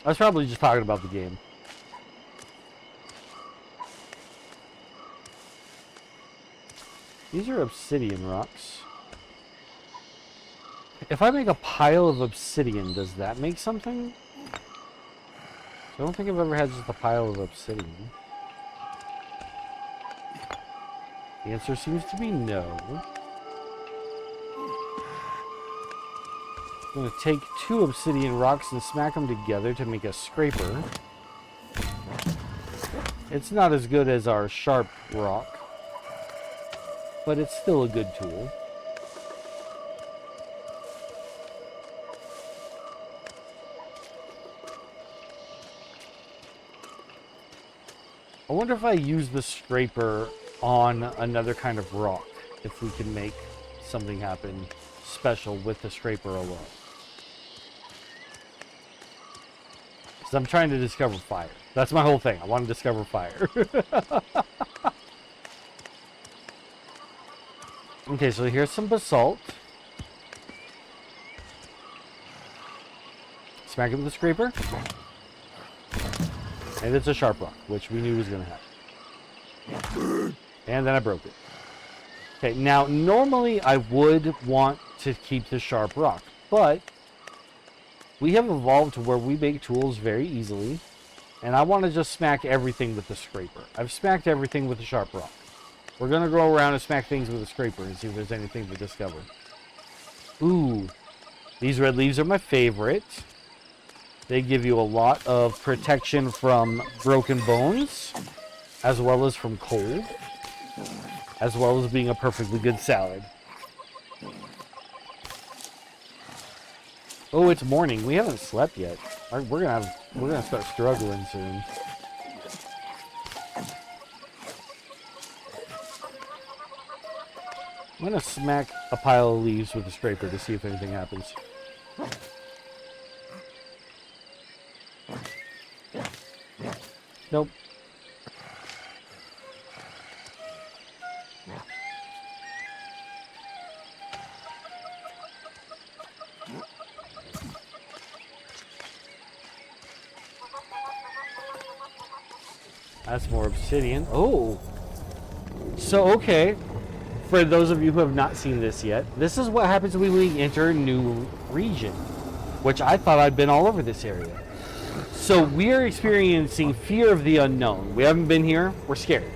I was probably just talking about the game. These are obsidian rocks. If I make a pile of obsidian, does that make something? I don't think I've ever had just a pile of obsidian. The answer seems to be no. I'm going to take 2 obsidian rocks and smack them together to make a scraper. It's not as good as our sharp rock, but it's still a good tool. I wonder if I use the scraper on another kind of rock, if we can make something happen special with the scraper alone. Because I'm trying to discover fire. That's my whole thing. I want to discover fire. Okay, so here's some basalt. Smack it with the scraper. And it's a sharp rock, which we knew was going to happen. And then I broke it. Okay, now normally I would want to keep the sharp rock, but we have evolved to where we make tools very easily, and I want to just smack everything with the scraper. I've smacked everything with the sharp rock. We're going to go around and smack things with a scraper and see if there's anything to discover. Ooh, these red leaves are my favorite. They give you a lot of protection from broken bones, as well as from cold, as well as being a perfectly good salad. Oh, it's morning. We haven't slept yet. We're gonna start struggling soon. I'm gonna smack a pile of leaves with a scraper to see if anything happens. Nope. That's more obsidian. Oh! So, okay. For those of you who have not seen this yet, this is what happens when we enter a new region. Which I thought I'd been all over this area. So, we are experiencing fear of the unknown. We haven't been here. We're scared.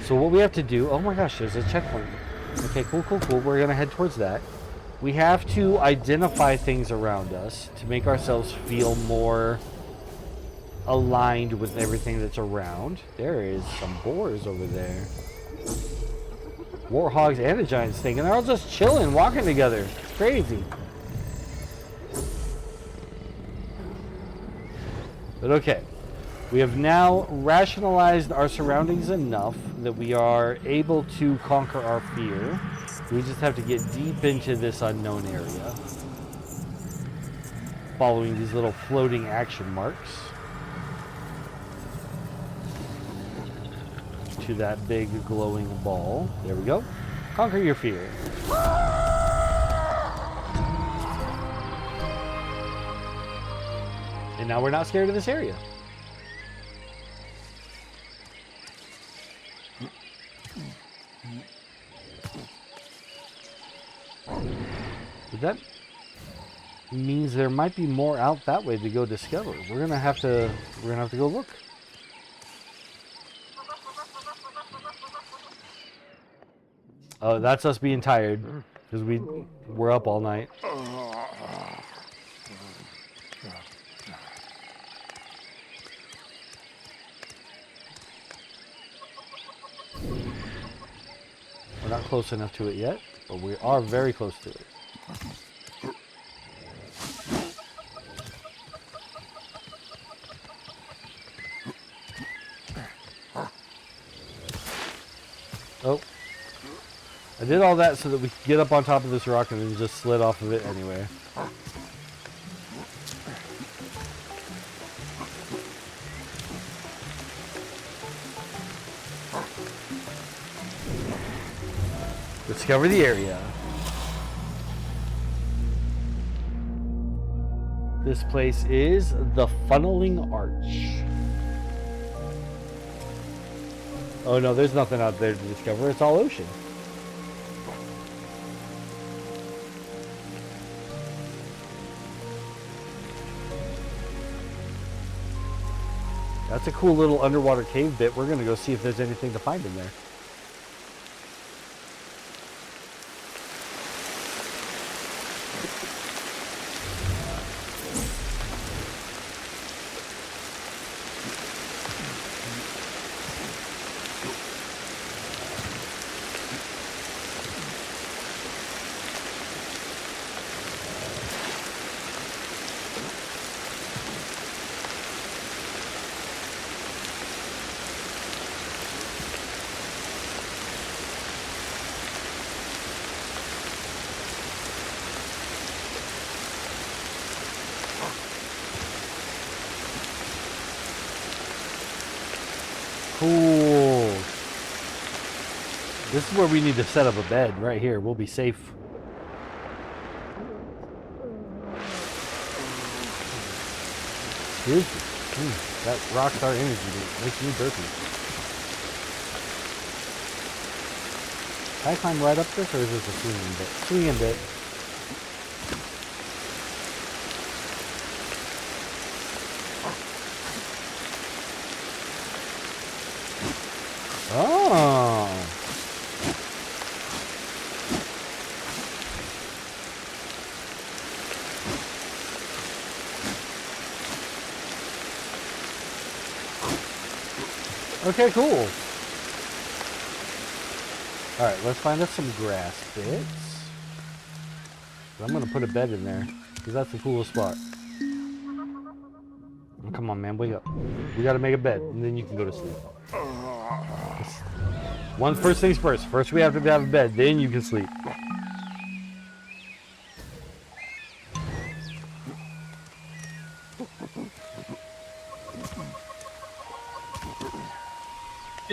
So, what we have to do... Oh my gosh, there's a checkpoint. Okay, cool, cool, cool. We're going to head towards that. We have to identify things around us to make ourselves feel more aligned with everything that's around. There is some boars over there. Warthogs and a giant snake, and they're all just chilling, walking together. It's crazy. But okay. We have now rationalized our surroundings enough that we are able to conquer our fear. We just have to get deep into this unknown area, following these little floating action marks to that big glowing ball. There we go. Conquer your fear. And now we're not scared of this area. But that means there might be more out that way to go discover. We're gonna have to go look. Oh, that's us being tired because we're up all night. We're not close enough to it yet, but we are very close to it. Oh. I did all that so that we could get up on top of this rock and then just slid off of it anyway. Discover the area. This place is the Funneling Arch. Oh no, there's nothing out there to discover. It's all ocean. That's a cool little underwater cave bit. We're gonna go see if there's anything to find in there. Cool. This is where we need to set up a bed, right here. We'll be safe. That rockstar energy makes me burpy. Can I climb right up this, or is this a swinging bit? Swinging bit. Oh. Okay, cool. All right, let's find us some grass bits. I'm gonna put a bed in there because that's the coolest spot. Oh, come on, man, wake up. We gotta make a bed, and then you can go to sleep. First things first. First, we have to have a bed, then you can sleep.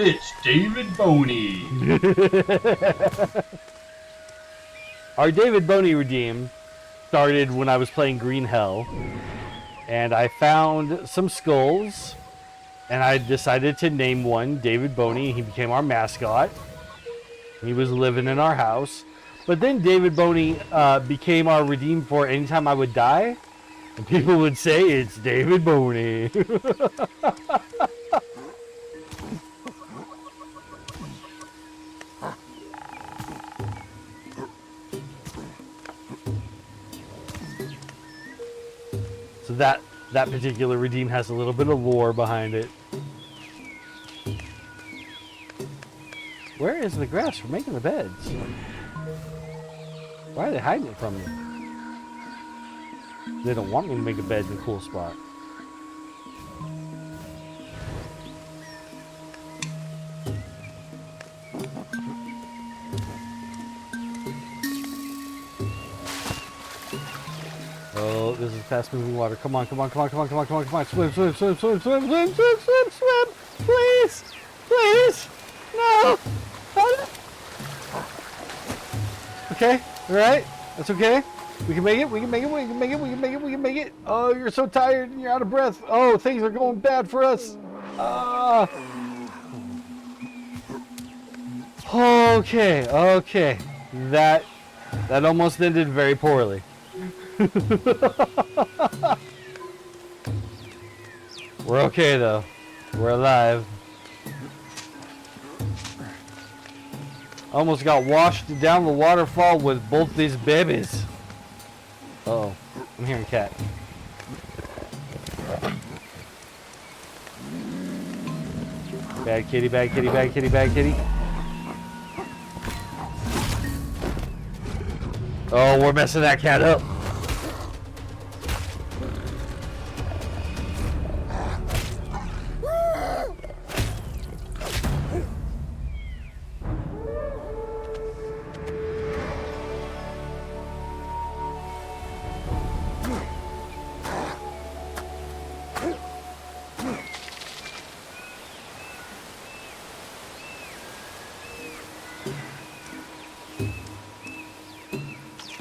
It's David Boney. Our David Boney redeem started when I was playing Green Hell, and I found some skulls, and I decided to name one David Boney. He became our mascot. He was living in our house. But then David Boney became our redeem for anytime I would die. And people would say, it's David Boney. So that particular redeem has a little bit of lore behind it. Where is the grass for making the beds? Why are they hiding it from me? They don't want me to make a bed in a cool spot. Oh, this is fast moving water. Come on, come on, come on, come on, come on, come on, come on. Swim, swim, swim, swim, swim, swim, swim, swim, swim. Please, please. No. Okay, all right. That's okay. We can make it, we can make it, we can make it, we can make it, we can make it. Oh, you're so tired and you're out of breath. Oh, things are going bad for us. Okay, okay. That almost ended very poorly. We're okay though. We're alive. Almost got washed down the waterfall with both these babies. Uh-oh. I'm hearing cat. Bad kitty, bad kitty, bad kitty, bad kitty. Oh, we're messing that cat up.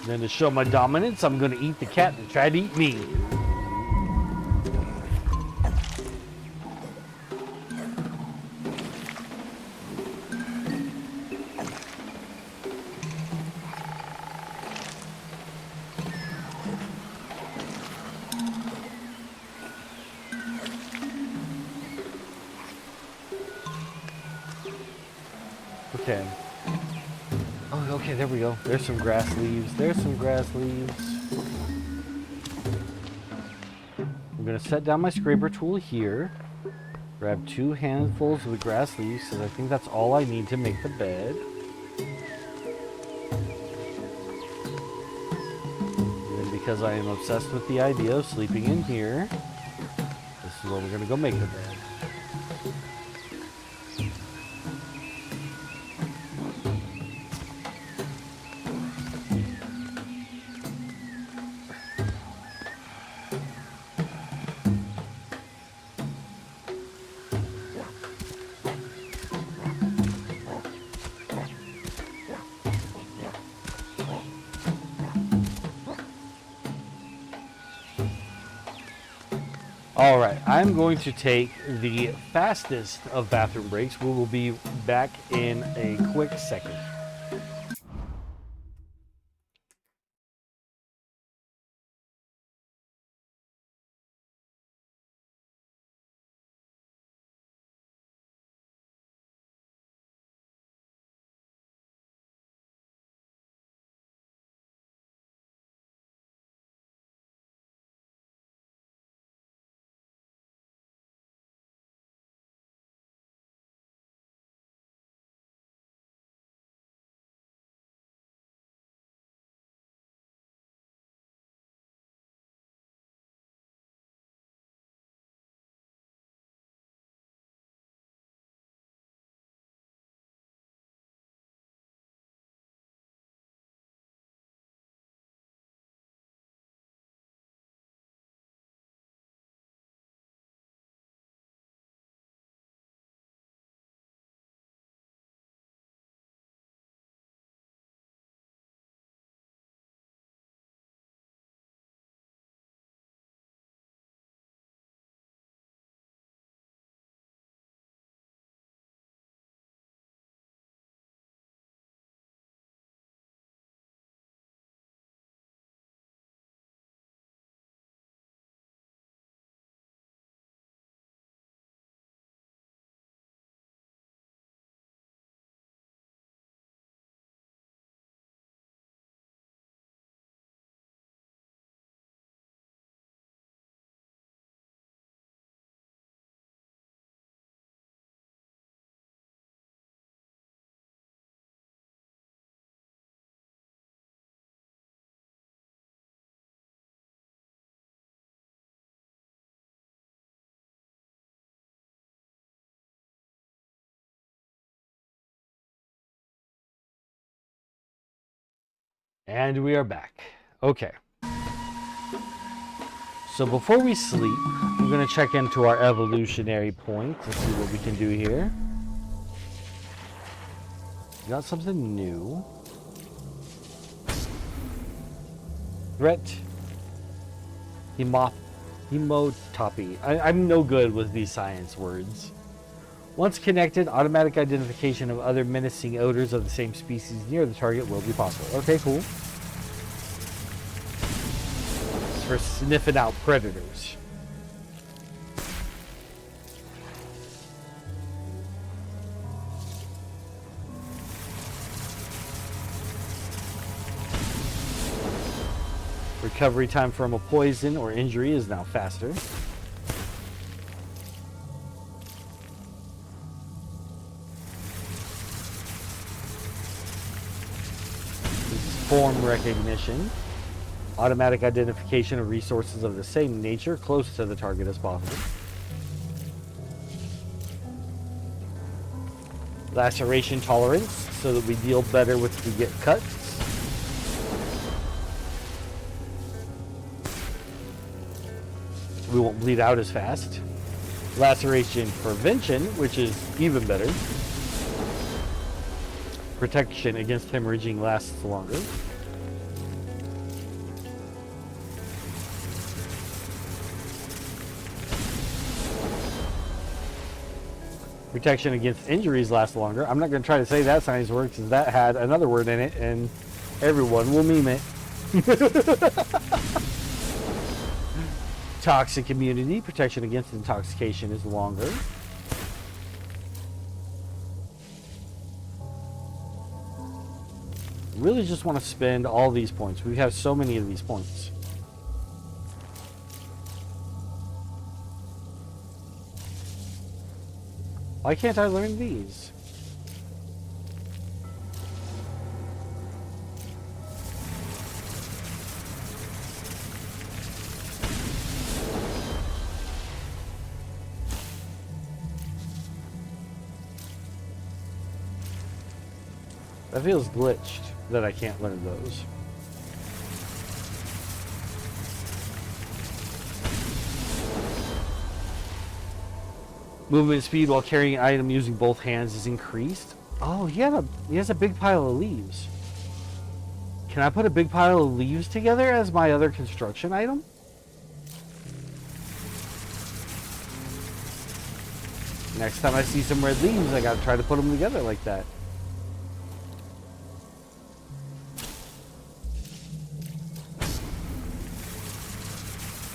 Then to show my dominance, I'm gonna eat the cat and try to eat me. Okay. Oh, okay, there we go. There's some grass leaves. There's some grass leaves. I'm gonna set down my scraper tool here. Grab 2 handfuls of the grass leaves, because I think that's all I need to make the bed. And then because I am obsessed with the idea of sleeping in here, this is where we're gonna go make the bed. All right, I'm going to take the fastest of bathroom breaks. We will be back in a quick second. And we are back. Okay. So before we sleep, we're going to check into our evolutionary point to see what we can do here. Got something new. Threat. Hemotopy. I'm no good with these science words. Once connected, automatic identification of other menacing odors of the same species near the target will be possible. Okay, cool. It's for sniffing out predators. Recovery time from a poison or injury is now faster. Form recognition. Automatic identification of resources of the same nature close to the target as possible. Laceration tolerance, so that we deal better if we get cuts. We won't bleed out as fast. Laceration prevention, which is even better. Protection against hemorrhaging lasts longer. Protection against injuries lasts longer. I'm not going to try to say that science works, because that had another word in it, and everyone will meme it. Toxic immunity. Protection against intoxication is longer. Really just want to spend all these points. We have so many of these points. Why can't I learn these? That feels glitched that I can't learn those. Movement speed while carrying an item using both hands is increased. Oh, he has a big pile of leaves. Can I put a big pile of leaves together as my other construction item? Next time I see some red leaves, I gotta try to put them together like that.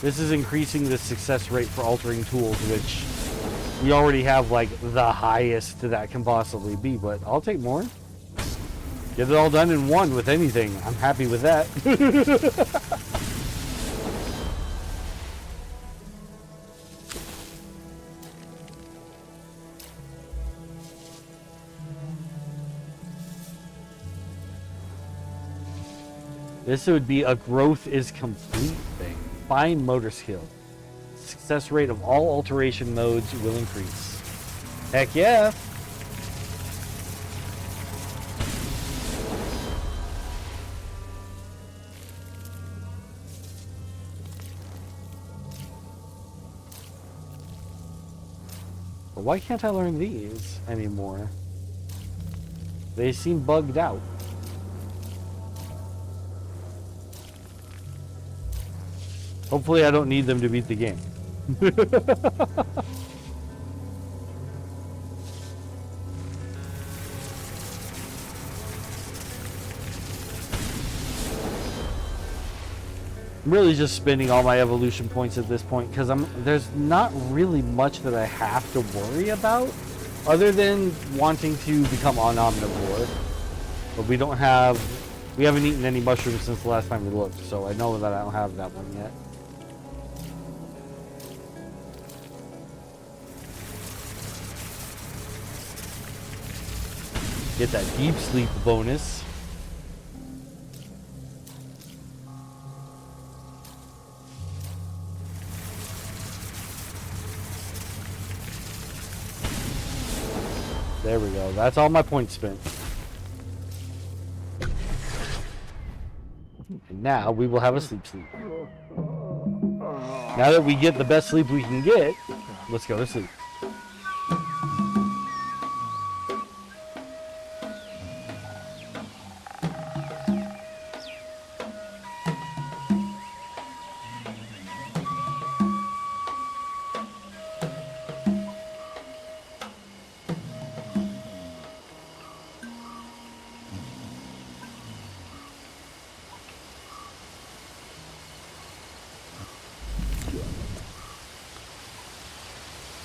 This is increasing the success rate for altering tools, which we already have like the highest that can possibly be, but I'll take more. Get it all done in one with anything. I'm happy with that. This would be a growth is complete thing. Fine motor skill. Success rate of all alteration modes will increase. Heck yeah! But why can't I learn these anymore? They seem bugged out. Hopefully I don't need them to beat the game. I'm really just spending all my evolution points at this point because there's not really much that I have to worry about other than wanting to become an omnivore. But we haven't eaten any mushrooms since the last time we looked, so I know that I don't have that one yet. Get that deep sleep bonus. There we go. That's all my points spent. now we will have a sleep. Now that we get the best sleep we can get, let's go to sleep.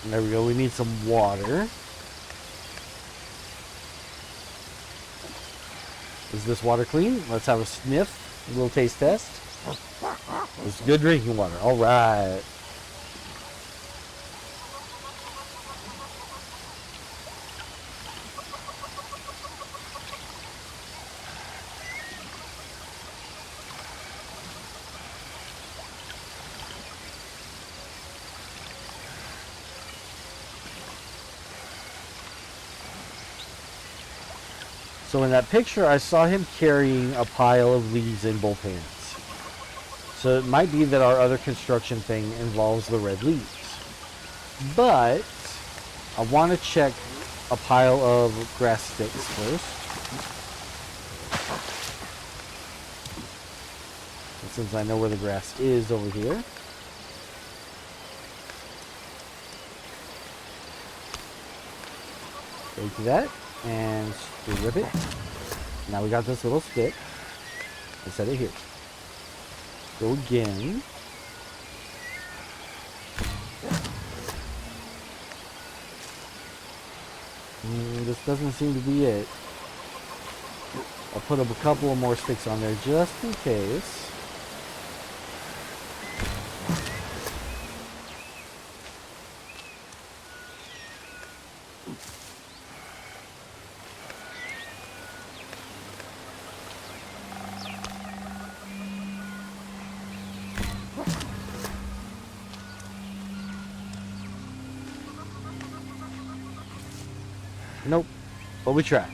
There we go, we need some water. Is this water clean? Let's have a sniff, a little taste test. It's good drinking water, all right. So in that picture, I saw him carrying a pile of leaves in both hands. So it might be that our other construction thing involves the red leaves. But I want to check a pile of grass sticks first. And since I know where the grass is over here. Take that and strip it. Now we got this little stick. Let's set it here. Go again. This doesn't seem to be it. I'll put a couple of more sticks on there just in case. Nope, but we tried.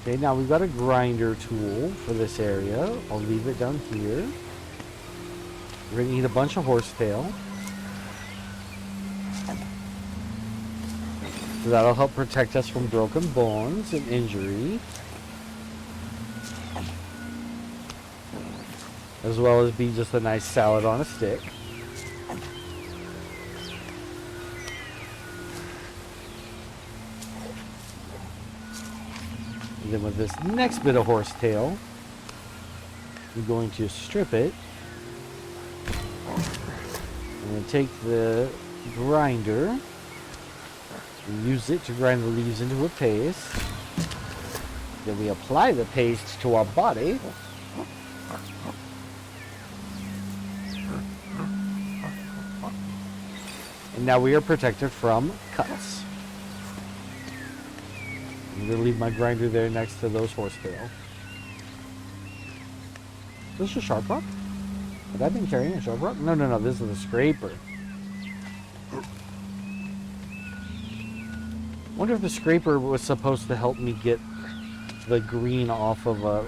Okay, now we've got a grinder tool for this area. I'll leave it down here. We're gonna need a bunch of horsetail. So that'll help protect us from broken bones and injury. As well as be just a nice salad on a stick. And then with this next bit of horsetail, I'm going to strip it. I'm going to take the grinder. We use it to grind the leaves into a paste. Then we apply the paste to our body. And now we are protected from cuts. I'm going to leave my grinder there next to those horsetail. Is this a sharp rock? Have I been carrying a sharp rock? No, no, no, this is a scraper. I wonder if the scraper was supposed to help me get the green off of a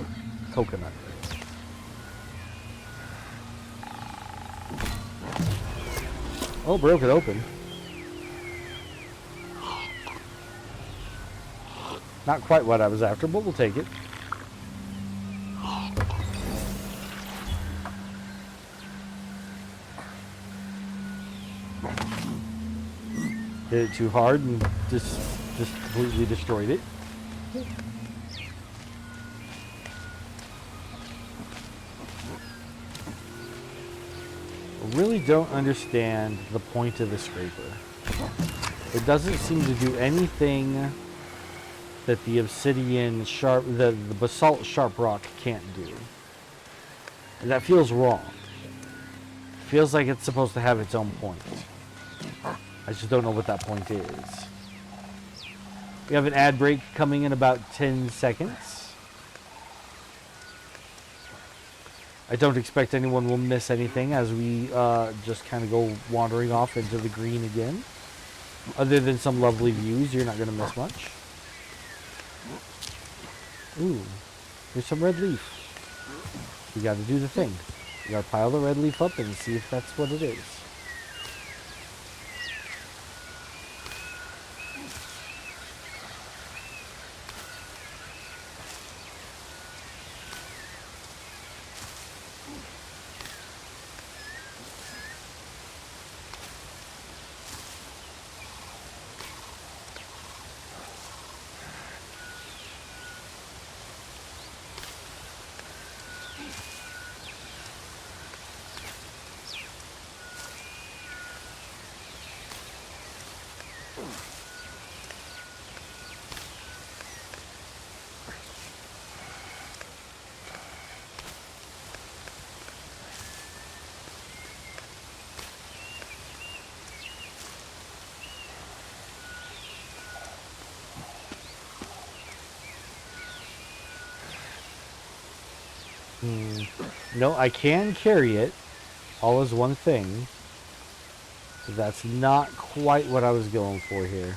coconut. Oh, broke it open. Not quite what I was after, but we'll take it. Hit it too hard and just completely destroyed it. I really don't understand the point of the scraper. It doesn't seem to do anything that the obsidian sharp, the basalt sharp rock can't do. And that feels wrong. It feels like it's supposed to have its own point. I just don't know what that point is. We have an ad break coming in about 10 seconds. I don't expect anyone will miss anything as we just kind of go wandering off into the green again. Other than some lovely views, you're not going to miss much. Ooh, there's some red leaf. We got to do the thing. We got to pile the red leaf up and see if that's what it is. No, I can carry it. All is one thing. But that's not quite what I was going for here.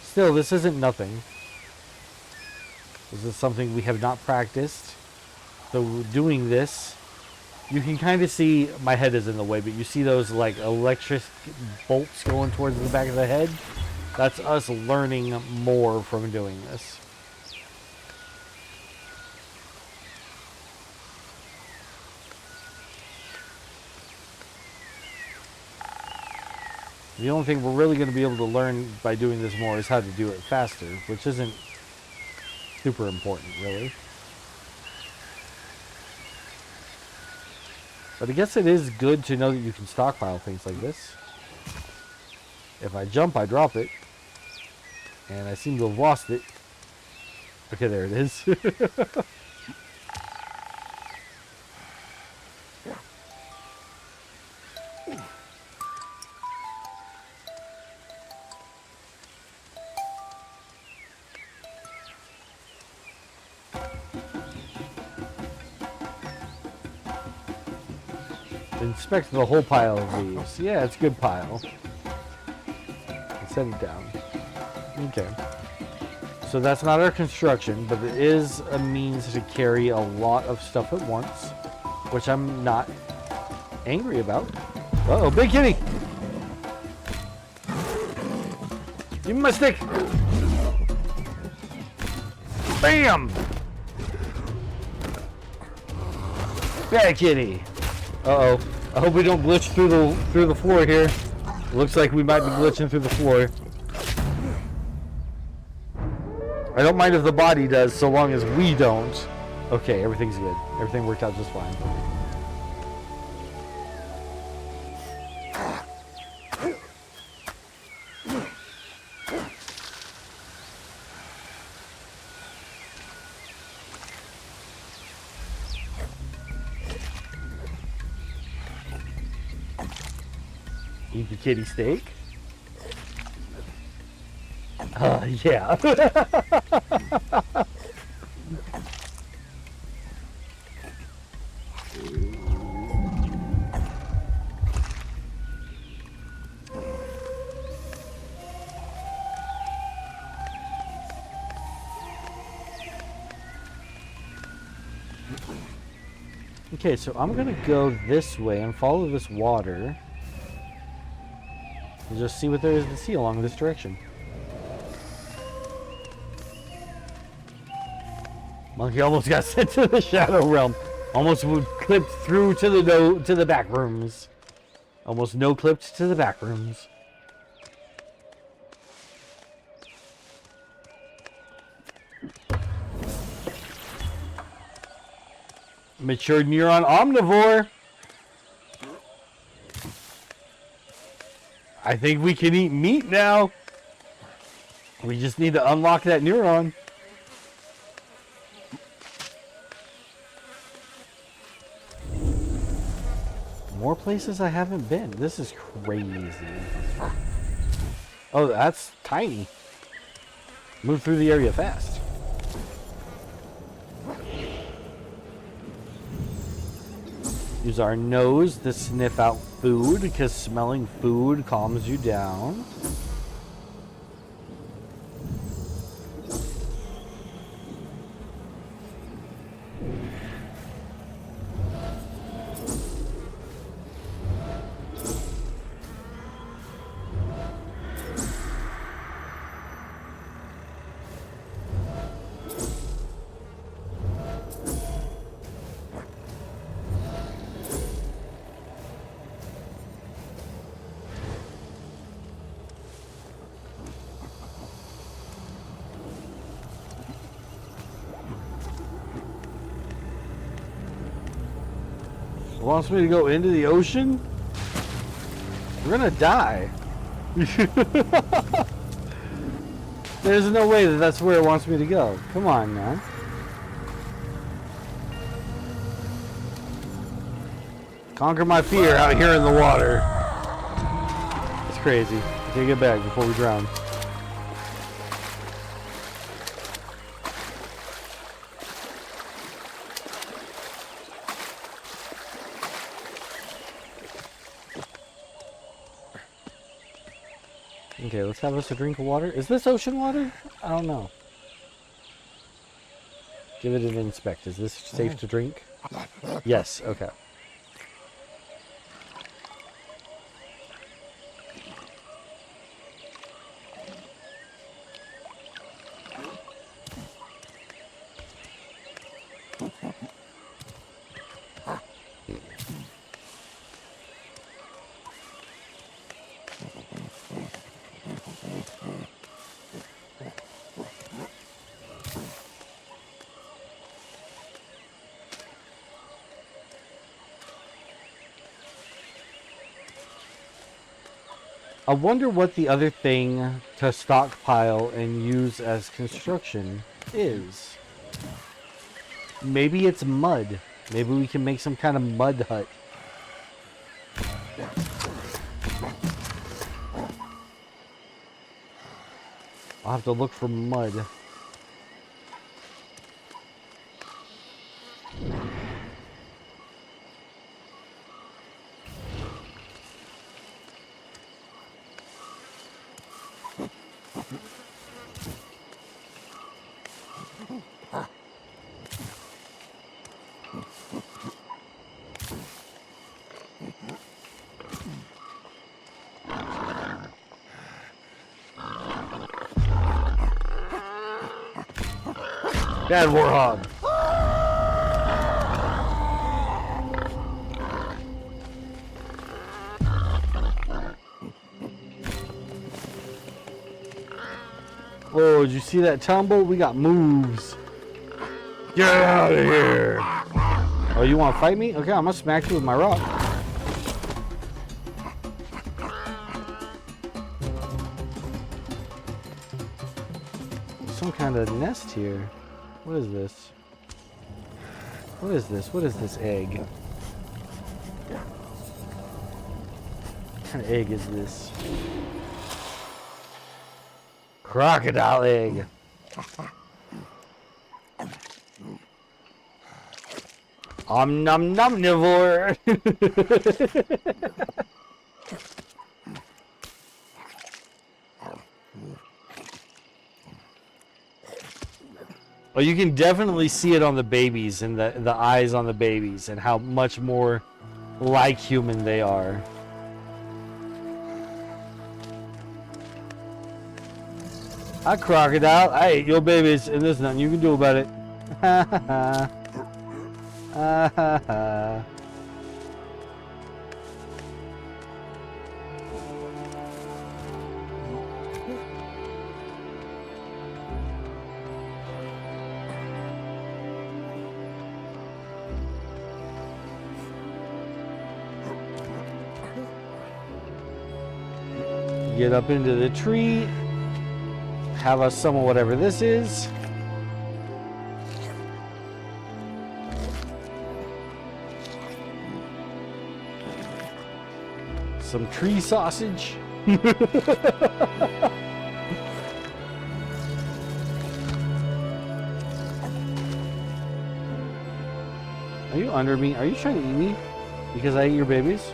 Still, this isn't nothing. This is something we have not practiced. So doing this, you can kind of see, my head is in the way, but you see those like electric bolts going towards the back of the head? That's us learning more from doing this. The only thing we're really going to be able to learn by doing this more is how to do it faster, which isn't super important, really. But I guess it is good to know that you can stockpile things like this. If I jump, I drop it. And I seem to have lost it. Okay, there it is. Inspect the whole pile of these. Yeah, it's a good pile. Set it down. Okay. So that's not our construction, but it is a means to carry a lot of stuff at once, which I'm not angry about. Uh-oh, big kitty! Give me my stick! Bam! Bad kitty! Uh-oh. I hope we don't glitch through the floor here. Looks like we might be glitching through the floor. I don't mind if the body does, so long as we don't. Okay, everything's good. Everything worked out just fine. Eat the kitty steak. Yeah. Okay, so I'm gonna go this way and follow this water. And just see what there is to see along this direction. Monkey almost got sent to the Shadow Realm. Almost would clip through to the back rooms. Almost no clipped to the back rooms. Matured neuron omnivore. I think we can eat meat now. We just need to unlock that neuron. More places I haven't been. This is crazy. Oh, that's tiny. Move through the area fast. Use our nose to sniff out food, because smelling food calms you down. Wants me to go into the ocean? We're gonna die. There's no way that that's where it wants me to go. Come on, man. Conquer my fear out here in the water. It's crazy. Okay, get back before we drown. Okay, let's have us a drink of water. Is this ocean water? I don't know. Give it an inspect. Is this safe to drink? Yes, okay. I wonder what the other thing to stockpile and use as construction is. Maybe it's mud. Maybe we can make some kind of mud hut. I'll have to look for mud. Bad warhog. Oh, did you see that tumble? We got moves. Get out of here. Oh, you want to fight me? Okay, I'm going to smack you with my rock. Some kind of nest here. What is this? What is this? What is this egg? What kind of egg is this? Crocodile egg. Omnivore. Oh, you can definitely see it on the babies and the eyes on the babies and how much more like human they are. Hi, crocodile. I ate your babies, and there's nothing you can do about it. Ha ha ha. Ha ha ha. Get up into the tree. Have us some of whatever this is. Some tree sausage. Are you under me? Are you trying to eat me? Because I ate your babies?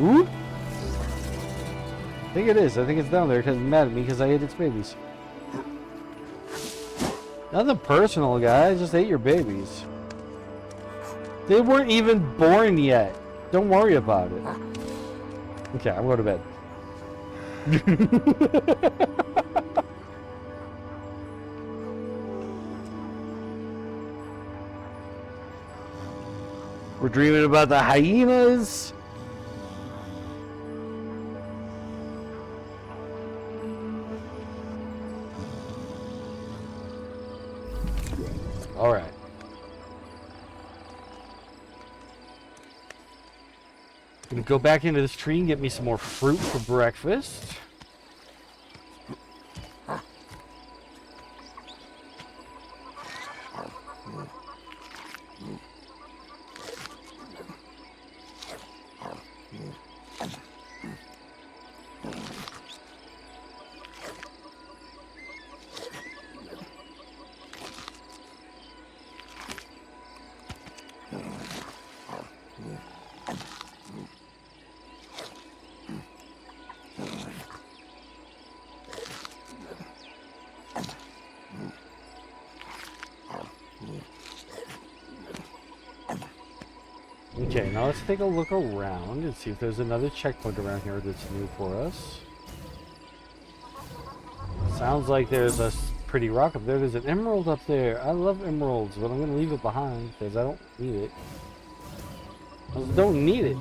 Ooh? I think it is. I think it's down there because it's mad at me because I ate its babies. Nothing personal, guys. Just ate your babies. They weren't even born yet. Don't worry about it. Okay, I'm going to bed. We're dreaming about the hyenas. All right. Gonna go back into this tree and get me some more fruit for breakfast. Okay, now let's take a look around and see if there's another checkpoint around here that's new for us. Sounds like there's a pretty rock up there. There's an emerald up there. I love emeralds, but I'm going to leave it behind because I don't need it. I just don't need it.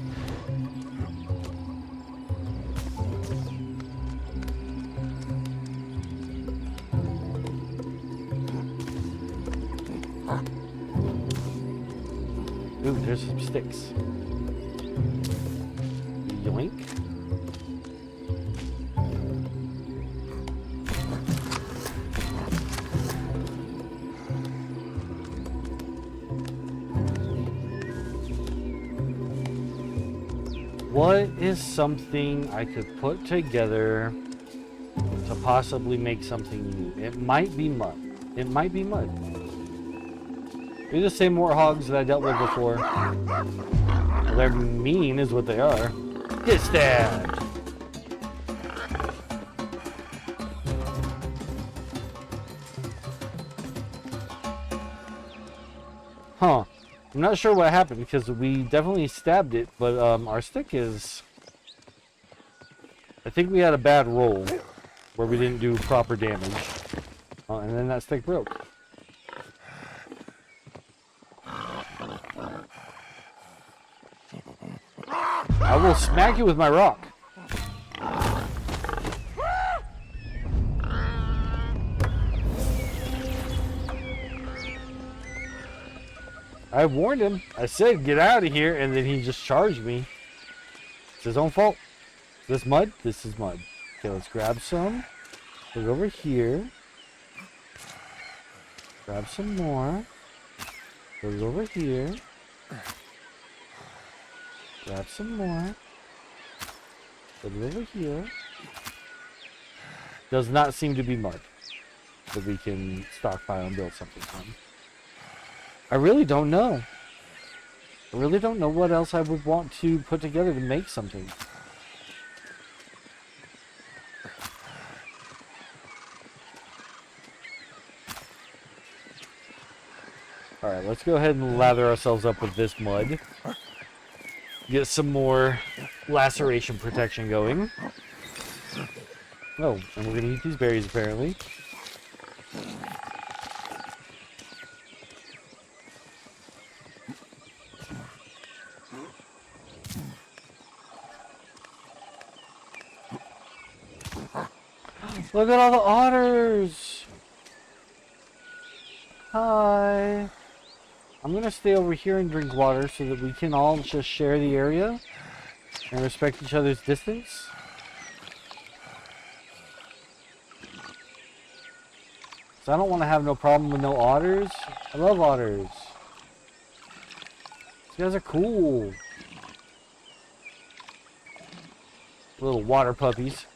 Ooh, there's some sticks. Yoink. What is something I could put together to possibly make something new? It might be mud. It might be mud. They're the same warthogs that I dealt with before. Well, they're mean is what they are. Get stabbed! Huh. I'm not sure what happened because we definitely stabbed it, but our stick is... I think we had a bad roll where we didn't do proper damage. And then that stick broke. I will smack you with my rock. I warned him. I said, get out of here, and then he just charged me. It's his own fault. Is this mud? This is mud. Okay, let's grab some. Look over here. Grab some more. Goes over here. Grab some more. Put it over here. Does not seem to be mud that we can stockpile and build something from. I really don't know. I really don't know what else I would want to put together to make something. Alright, let's go ahead and lather ourselves up with this mud. Get some more laceration protection going. Oh, and we're gonna eat these berries apparently. Look at all the otters! Hi! I'm gonna stay over here and drink water so that we can all just share the area and respect each other's distance. So I don't want to have no problem with no otters. I love otters. These guys are cool. Little water puppies.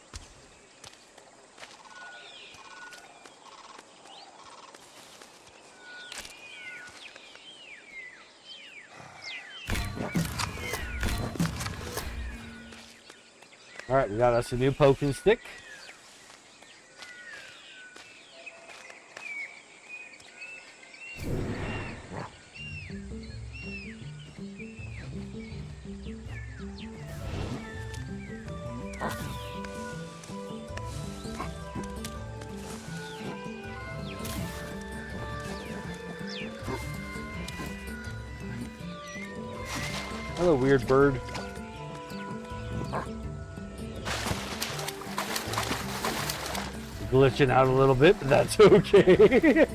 Alright, we got us a new poking stick. Hello, weird bird. Glitching out a little bit, but that's okay.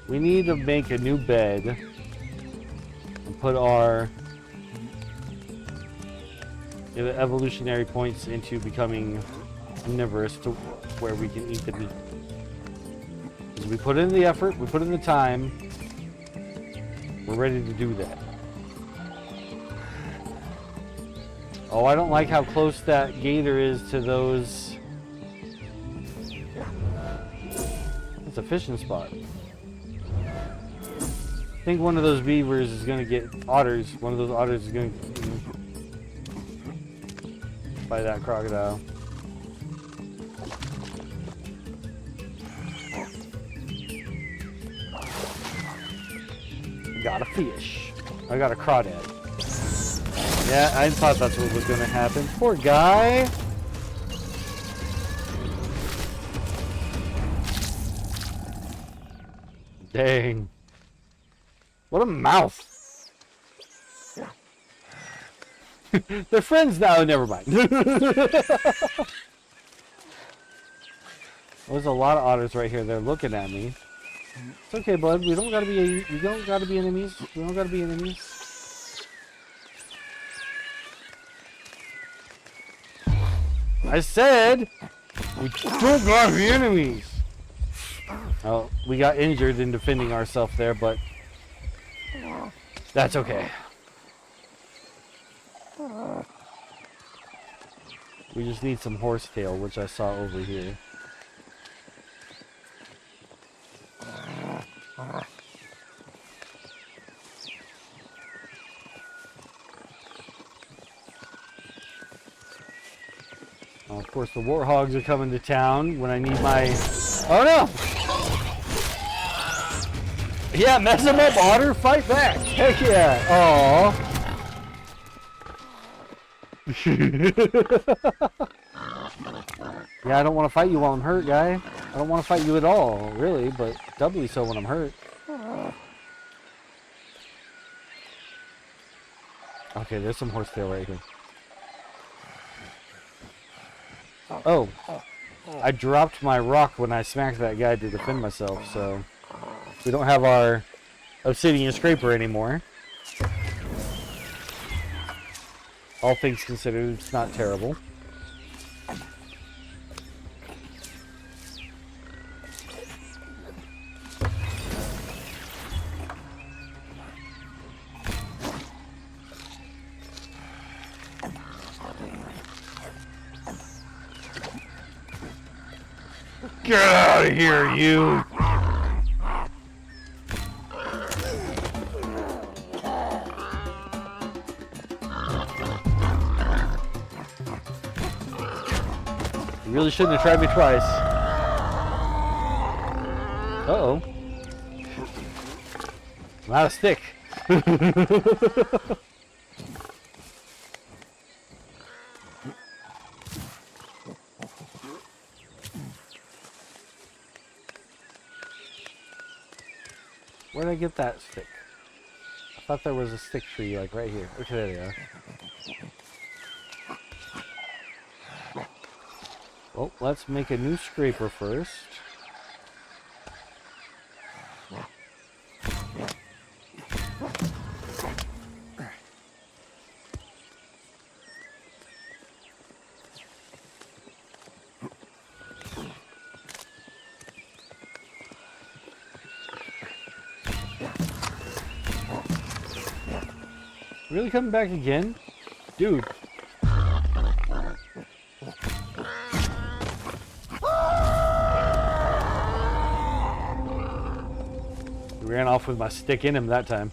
We need to make a new bed and put our evolutionary points into becoming omnivorous to where we can eat the meat. Because we put in the effort, we put in the time, we're ready to do that. Oh, I don't like how close that gator is to those. It's a fishing spot. I think one of those beavers is gonna get otters. One of those otters is gonna get by that crocodile. Got a fish. I got a crawdad. Yeah, I thought that's what was gonna happen. Poor guy. Dang. What a mouth. They're friends now. Never mind. There's a lot of otters right here. They're looking at me. It's okay, bud. We don't gotta be enemies. We don't gotta be enemies. I said we don't gotta be enemies. Oh, we got injured in defending ourselves there, but that's okay. We just need some horsetail, which I saw over here. Oh, of course, the warthogs are coming to town when I need my... Oh no! Yeah, mess them up, otter. Fight back. Heck yeah. Aww. Yeah, I don't want to fight you while I'm hurt, guy. I don't want to fight you at all, really, but doubly so when I'm hurt. Okay, there's some horsetail right here. Oh, I dropped my rock when I smacked that guy to defend myself, so we don't have our obsidian scraper anymore. All things considered, it's not terrible. Get out of here, you! You really shouldn't have tried me twice. Uh-oh. I'm out of stick. Where did I get that stick? I thought there was a stick tree, like right here. Okay, there they are. Well, let's make a new scraper first. Really coming back again? Dude. ran off with my stick in him that time.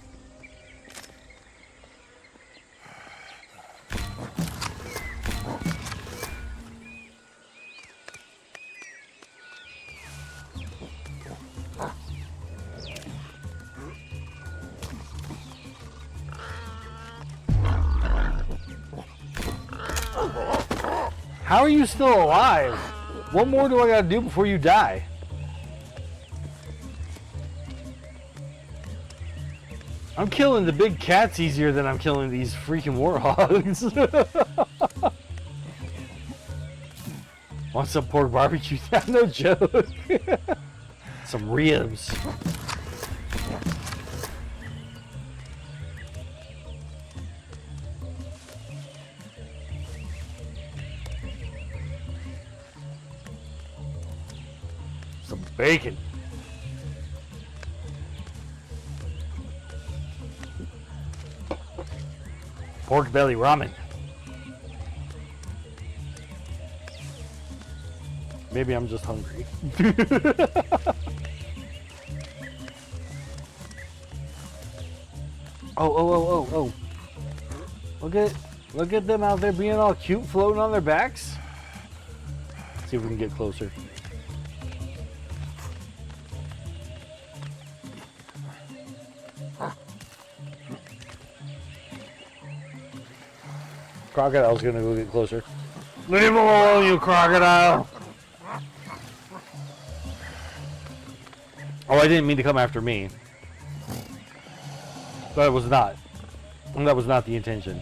How are you still alive? What more do I gotta do before you die? I'm killing the big cats easier than I'm killing these freaking warhogs. Want some pork barbecue? No joke. Some ribs. Some bacon. Pork belly ramen. Maybe I'm just hungry. Oh. Look at them out there being all cute, floating on their backs. See if we can get closer. Crocodile's gonna go get closer. Leave him alone, you crocodile! Oh, I didn't mean to come after me. That was not the intention.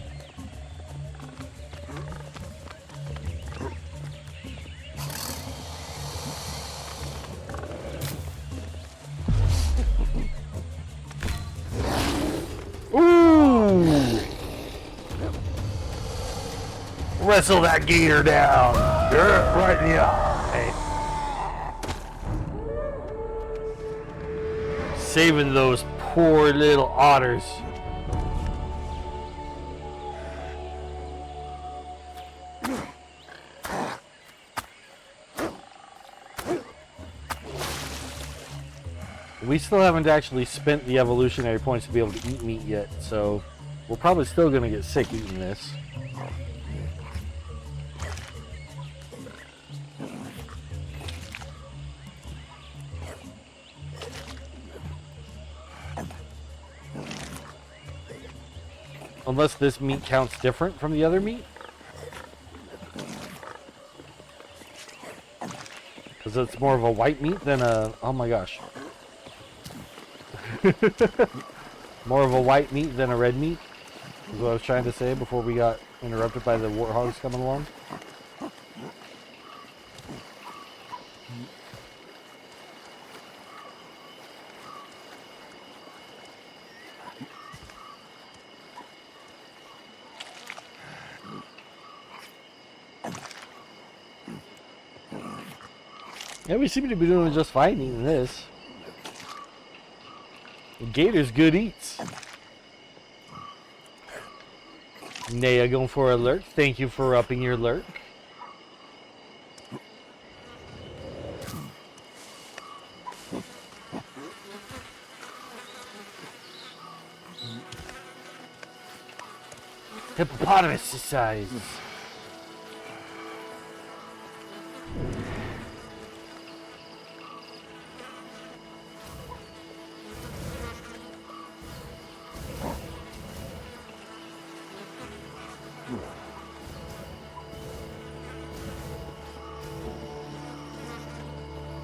Ooh! Wrestle that gator down. Yeah, right in the eye. Saving those poor little otters. We still haven't actually spent the evolutionary points to be able to eat meat yet, so we're probably still going to get sick eating this. Unless this meat counts different from the other meat. Because it's more of a white meat than a... Oh my gosh. More of a white meat than a red meat. Is what I was trying to say before we got interrupted by the warthogs coming along. Yeah, we seem to be doing just fine eating this. The gator's good eats. Naya going for a lurk. Thank you for upping your lurk. Hippopotamus size.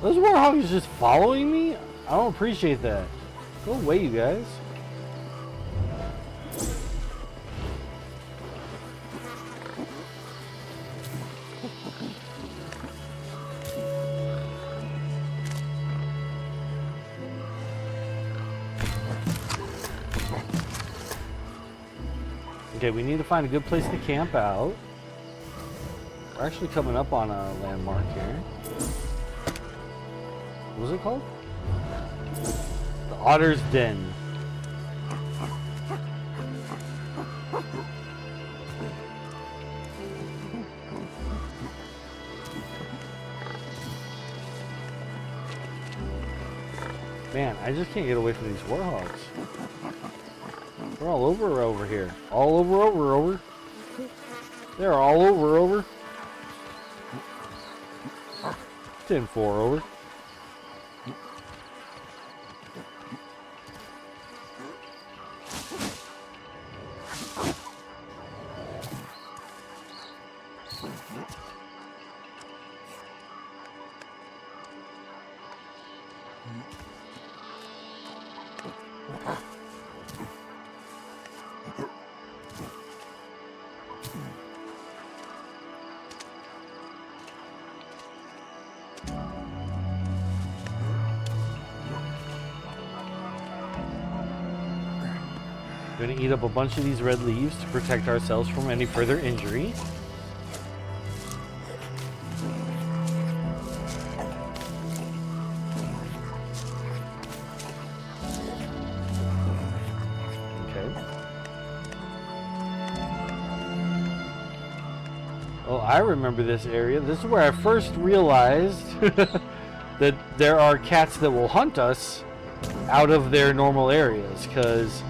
Those warhogs just following me? I don't appreciate that. Go away, you guys. Okay, we need to find a good place to camp out. We're actually coming up on a landmark here. What was it called? The Otter's Den. Man, I just can't get away from these warhogs. They're all over here. All over. They're all over. 10-4 over. We're gonna eat up a bunch of these red leaves to protect ourselves from any further injury. Okay. Oh, I remember this area. This is where I first realized that there are cats that will hunt us out of their normal areas, because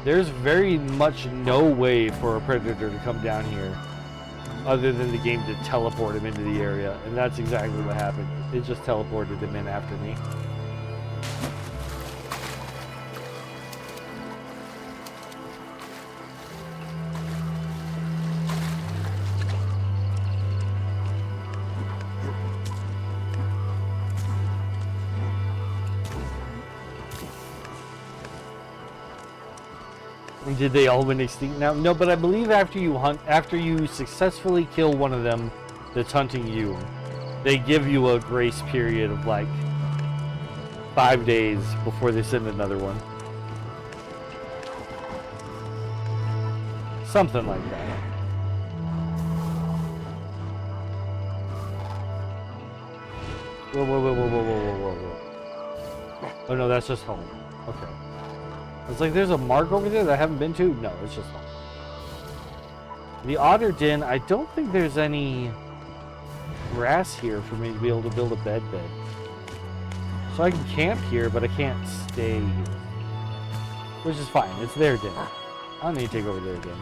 there's very much no way for a predator to come down here other than the game to teleport him into the area, and that's exactly what happened. It just teleported him in after me. Did they all went extinct now? No, but I believe after you successfully kill one of them that's hunting you, they give you a grace period of like 5 days before they send another one. Something like that. Whoa. Oh no, that's just home. Okay. It's like there's a mark over there that I haven't been to. No, it's just home. The otter den, I don't think there's any grass here for me to be able to build a bed. So I can camp here, but I can't stay here. Which is fine. It's their den. I don't need to take over their den.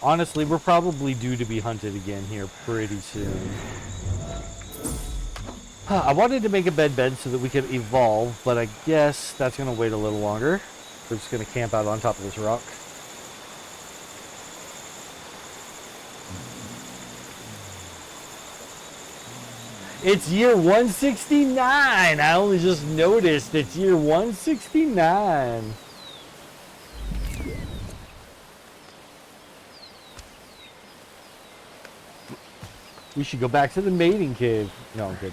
Honestly, we're probably due to be hunted again here pretty soon. I wanted to make a bed so that we could evolve, but I guess that's going to wait a little longer. We're just going to camp out on top of this rock. It's year 169! I only just noticed it's year 169. We should go back to the mating cave. No, I'm kidding.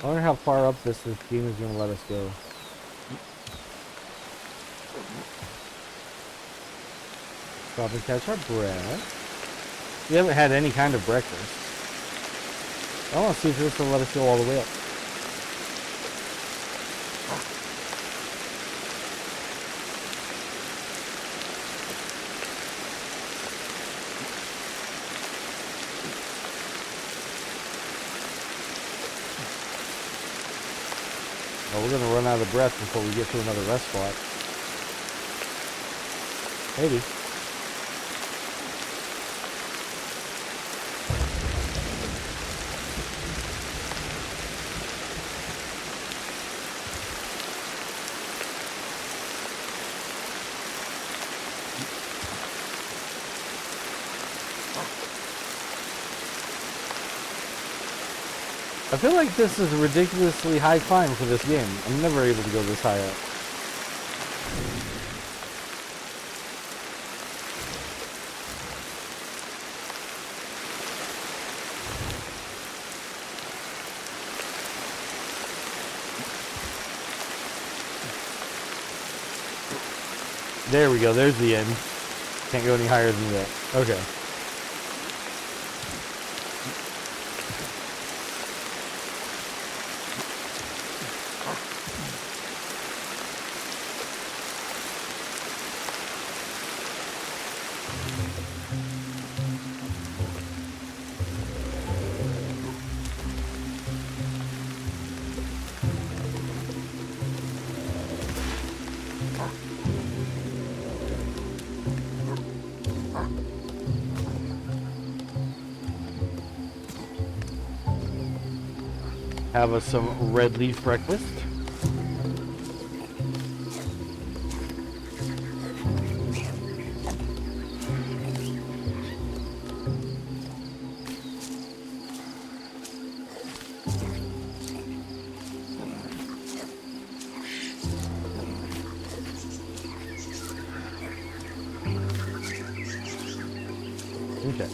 I wonder how far up this game is going to let us go. Stop and catch our breath. We haven't had any kind of breakfast. I want to see if this will let us go all the way up. Well, we're going to run out of breath before we get to another rest spot. Maybe. I feel like this is a ridiculously high climb for this game. I'm never able to go this high up. There we go, there's the end. Can't go any higher than that. Okay. Have us some red leaf breakfast. Okay.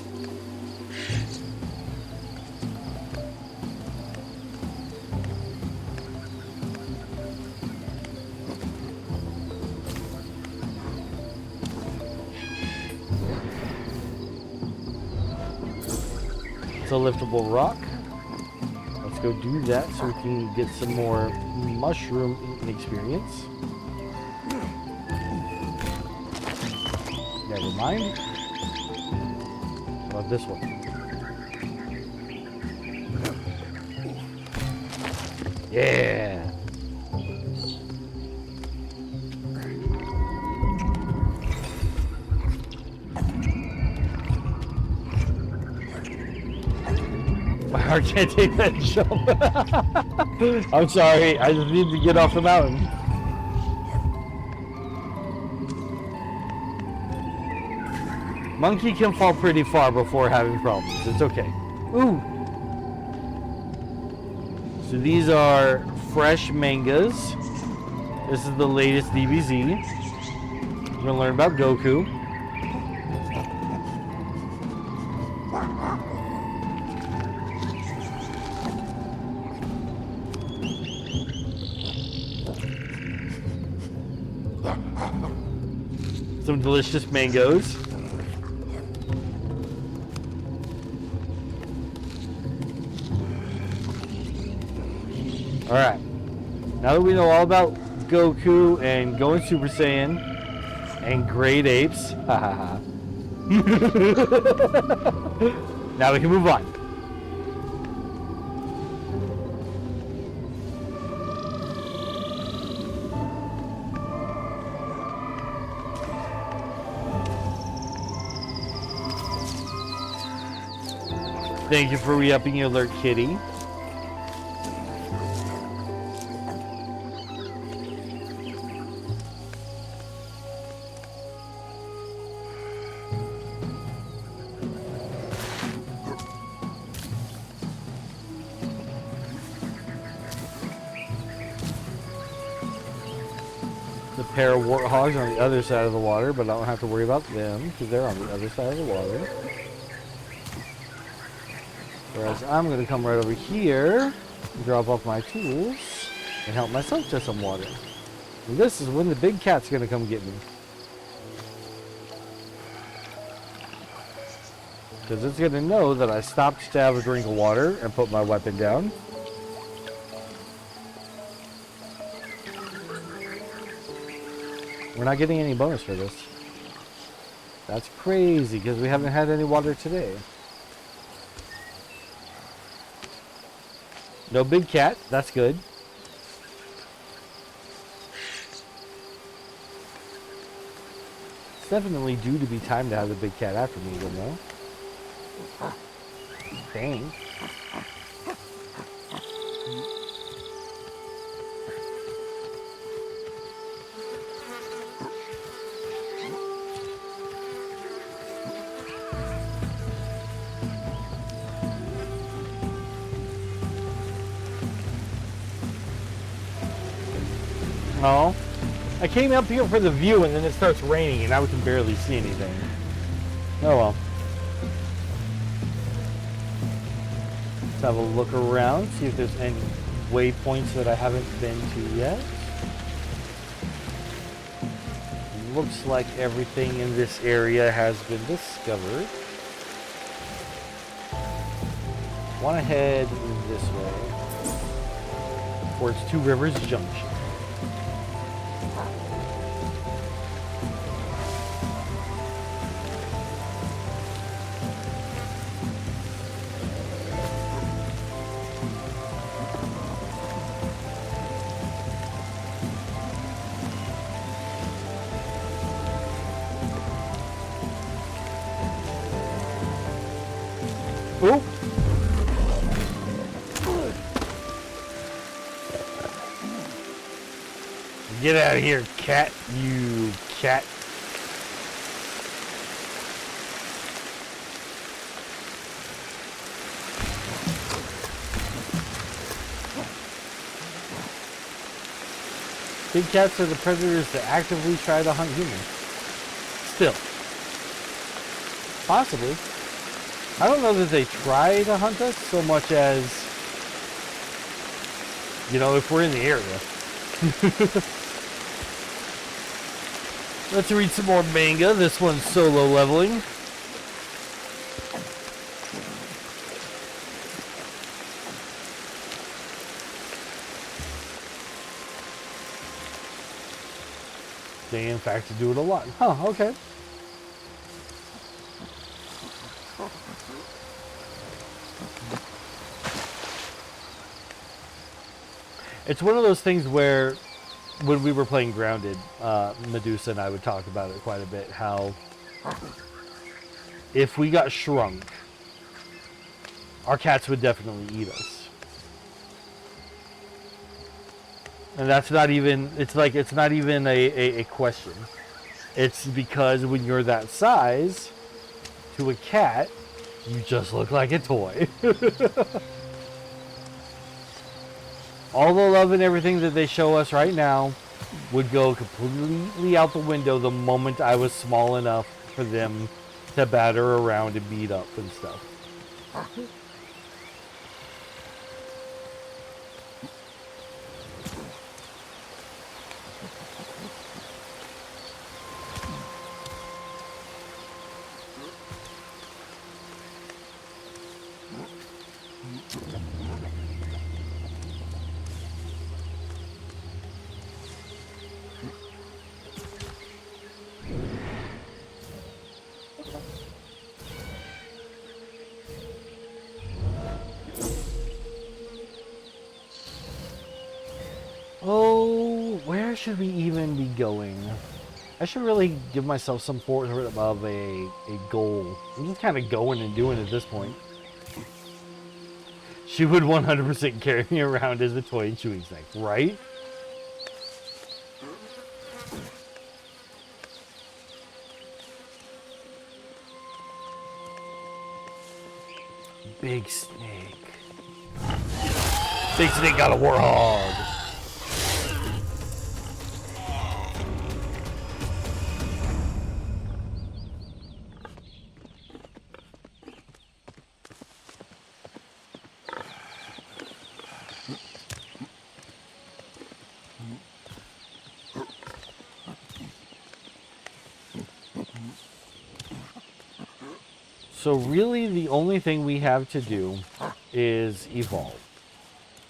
It's a liftable rock. Let's go do that so we can get some more mushroom eating experience. Never mind. How about this one? Yeah. My heart can't take that jump. I'm sorry, I just need to get off the mountain. Monkey can fall pretty far before having problems. It's okay. Ooh. So these are fresh mangoes. This is the latest DBZ. We're gonna learn about Goku. Some delicious mangoes. Alright. Now that we know all about Goku and going Super Saiyan and great apes, hahaha. Now we can move on. Thank you for re-upping your alert, kitty. The pair of warthogs on the other side of the water, but I don't have to worry about them because they're on the other side of the water. Whereas I'm going to come right over here, drop off my tools, and help myself to some water. And this is when the big cat's going to come get me. Because it's going to know that I stopped to have a drink of water and put my weapon down. We're not getting any bonus for this. That's crazy because we haven't had any water today. No big cat, that's good. It's definitely due to be time to have the big cat after me again, though. Dang. Oh, I came up here for the view and then it starts raining and now we can barely see anything. Oh well. Let's have a look around, see if there's any waypoints that I haven't been to yet. Looks like everything in this area has been discovered. Want to head this way towards Two Rivers Junction. Oh! Get out of here, cat, you cat. Big cats are the predators that actively try to hunt humans. Still. Possibly. I don't know that they try to hunt us so much as, you know, if we're in the area. Let's read some more manga. This one's solo leveling. They in fact do it a lot. Huh, okay. It's one of those things where, when we were playing Grounded, Medusa and I would talk about it quite a bit, how if we got shrunk, our cats would definitely eat us. And that's not even, it's not even a question. It's because when you're that size, to a cat, you just look like a toy. All the love and everything that they show us right now would go completely out the window the moment I was small enough for them to batter around and beat up and stuff. Oh, where should we even be going? I should really give myself some sort of a goal. I'm just kind of going and doing at this point. She would 100% carry me around as a toy and chewing snack, right? Big snake. Big snake got a warthog. So really the only thing we have to do is evolve,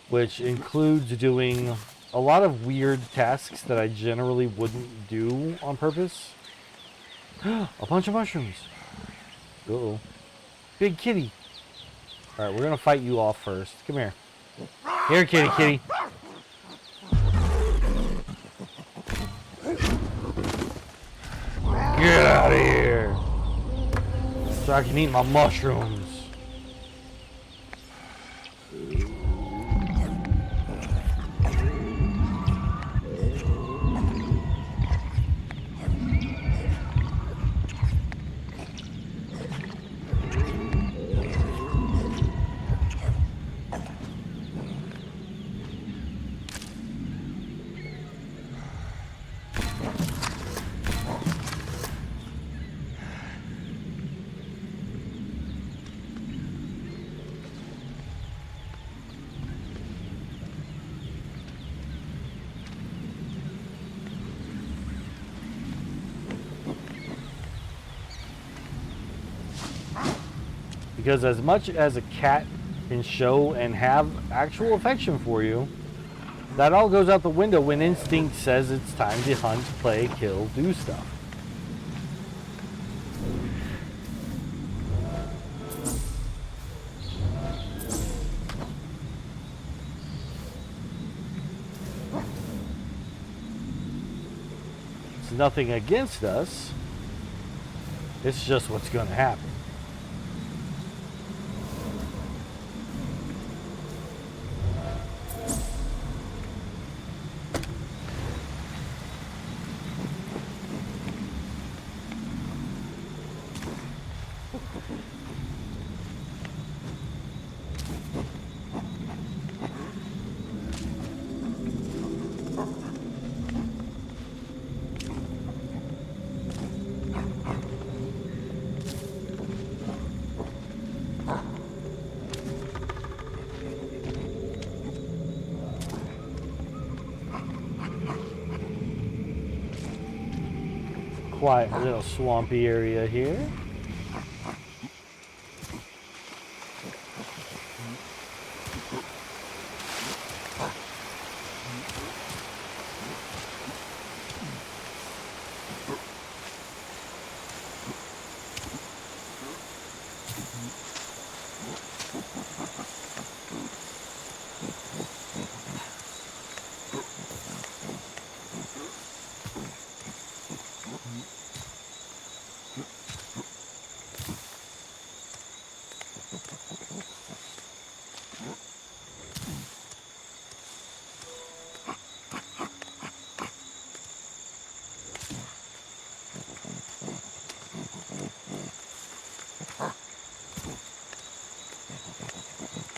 which includes doing a lot of weird tasks that I generally wouldn't do on purpose. A bunch of mushrooms. Uh-oh. Big kitty. All right, we're going to fight you off first. Come here. Here, kitty, kitty. Get out of here. So I can eat my mushrooms. Because as much as a cat can show and have actual affection for you, that all goes out the window when instinct says it's time to hunt, play, kill, do stuff. It's nothing against us. It's just what's going to happen. Quiet little swampy area here.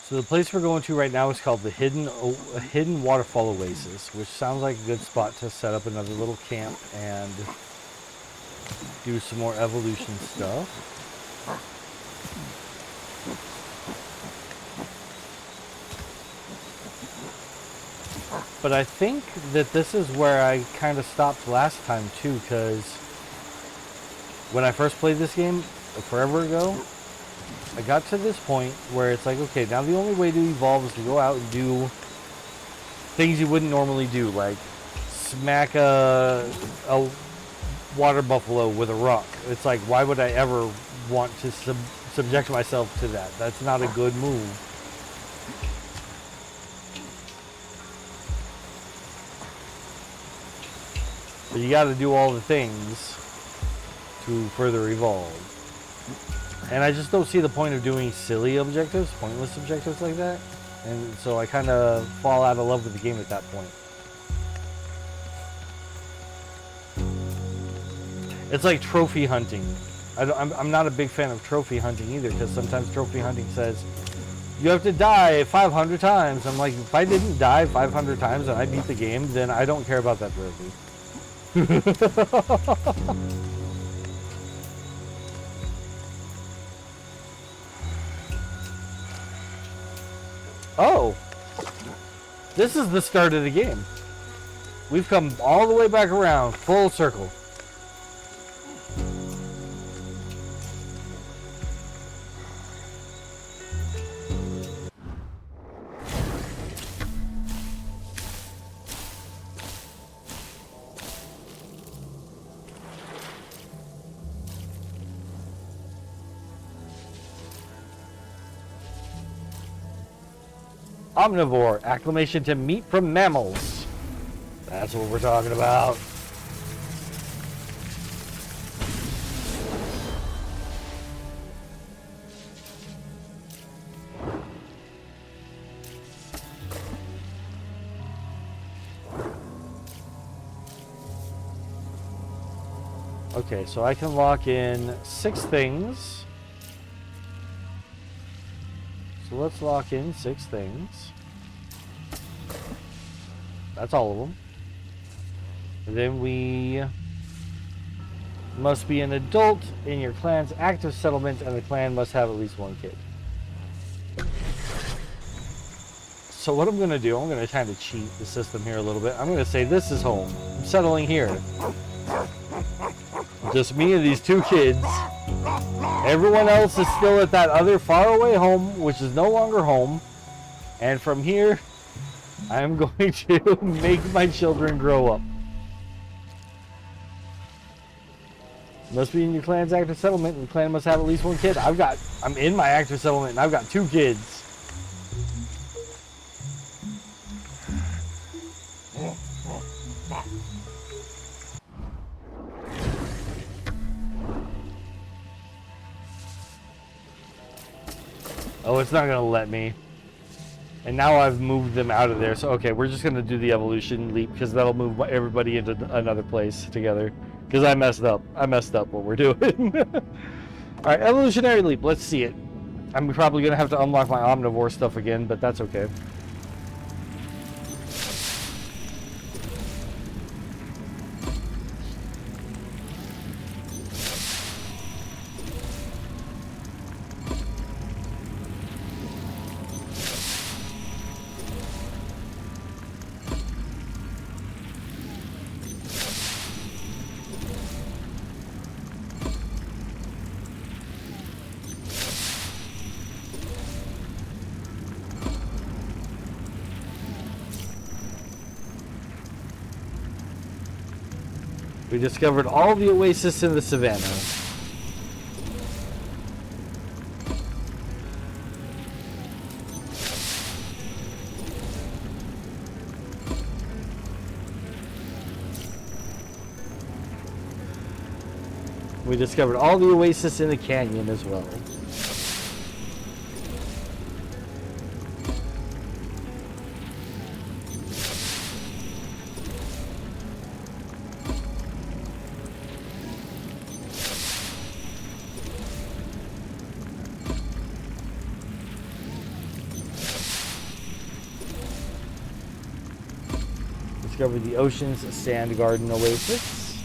So the place we're going to right now is called the Hidden Waterfall Oasis, which sounds like a good spot to set up another little camp and do some more evolution stuff. But I think that this is where I kind of stopped last time too, because when I first played this game forever ago, I got to this point where it's like, okay, now the only way to evolve is to go out and do things you wouldn't normally do, like smack a water buffalo with a rock. It's like, why would I ever want to subject myself to that? That's not a good move. But you got to do all the things to further evolve. And I just don't see the point of doing silly objectives, pointless objectives like that. And so I kind of fall out of love with the game at that point. It's like trophy hunting. I'm not a big fan of trophy hunting either, because sometimes trophy hunting says, you have to die 500 times. I'm like, if I didn't die 500 times and I beat the game, then I don't care about that trophy. Oh, this is the start of the game. We've come all the way back around, full circle. Omnivore, acclimation to meat from mammals. That's what we're talking about. Okay, so I can lock in 6 things. So let's lock in 6 things. That's all of them. And then we must be an adult in your clan's active settlement, and the clan must have at least 1 kid. So what I'm going to do, I'm going to kind of cheat the system here a little bit. I'm going to say this is home. I'm settling here. Just me and these 2 kids. Everyone else is still at that other faraway home, which is no longer home. And from here, I'm going to make my children grow up. Must be in your clan's active settlement, and the clan must have at least 1 kid. I'm in my active settlement, and I've got 2 kids. Oh, it's not going to let me. And now I've moved them out of there. So, okay, we're just going to do the evolution leap because that'll move everybody into another place together. Because I messed up. I messed up what we're doing. Alright, evolutionary leap. Let's see it. I'm probably going to have to unlock my omnivore stuff again, but that's okay. We discovered all the oasis in the savannah. We discovered all the oasis in the canyon as well. Discovered the ocean's sand garden oasis,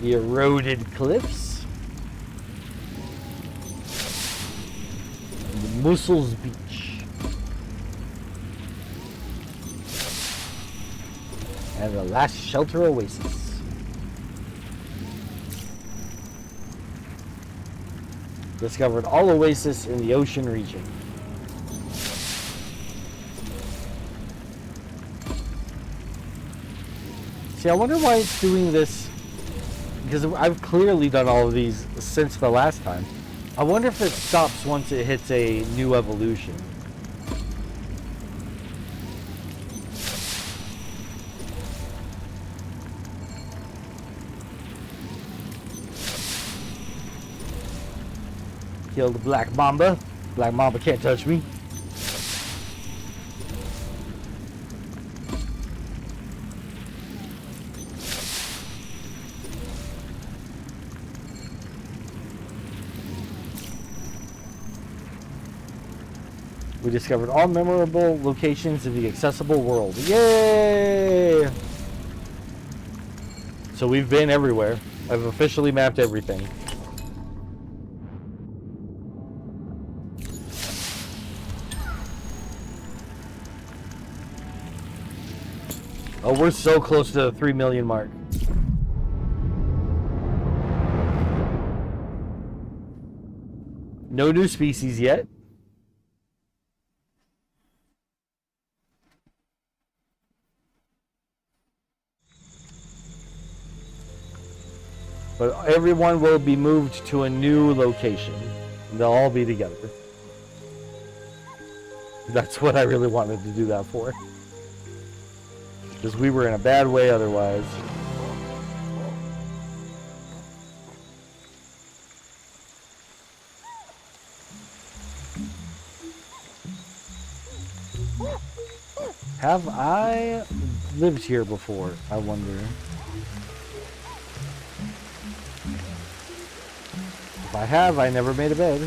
the eroded cliffs, the Mussels Beach, and the last shelter oasis. Discovered all oasis in the ocean region. See, I wonder why it's doing this, because I've clearly done all of these since the last time. I wonder if it stops once it hits a new evolution. Killed Black Mamba. Black Mamba can't touch me. We discovered all memorable locations in the accessible world. Yay! So we've been everywhere. I've officially mapped everything. Oh, we're so close to the 3 million mark. No new species yet. But everyone will be moved to a new location. They'll all be together. That's what I really wanted to do that for. Because we were in a bad way otherwise. Have I lived here before, I wonder? I have. I never made a bed.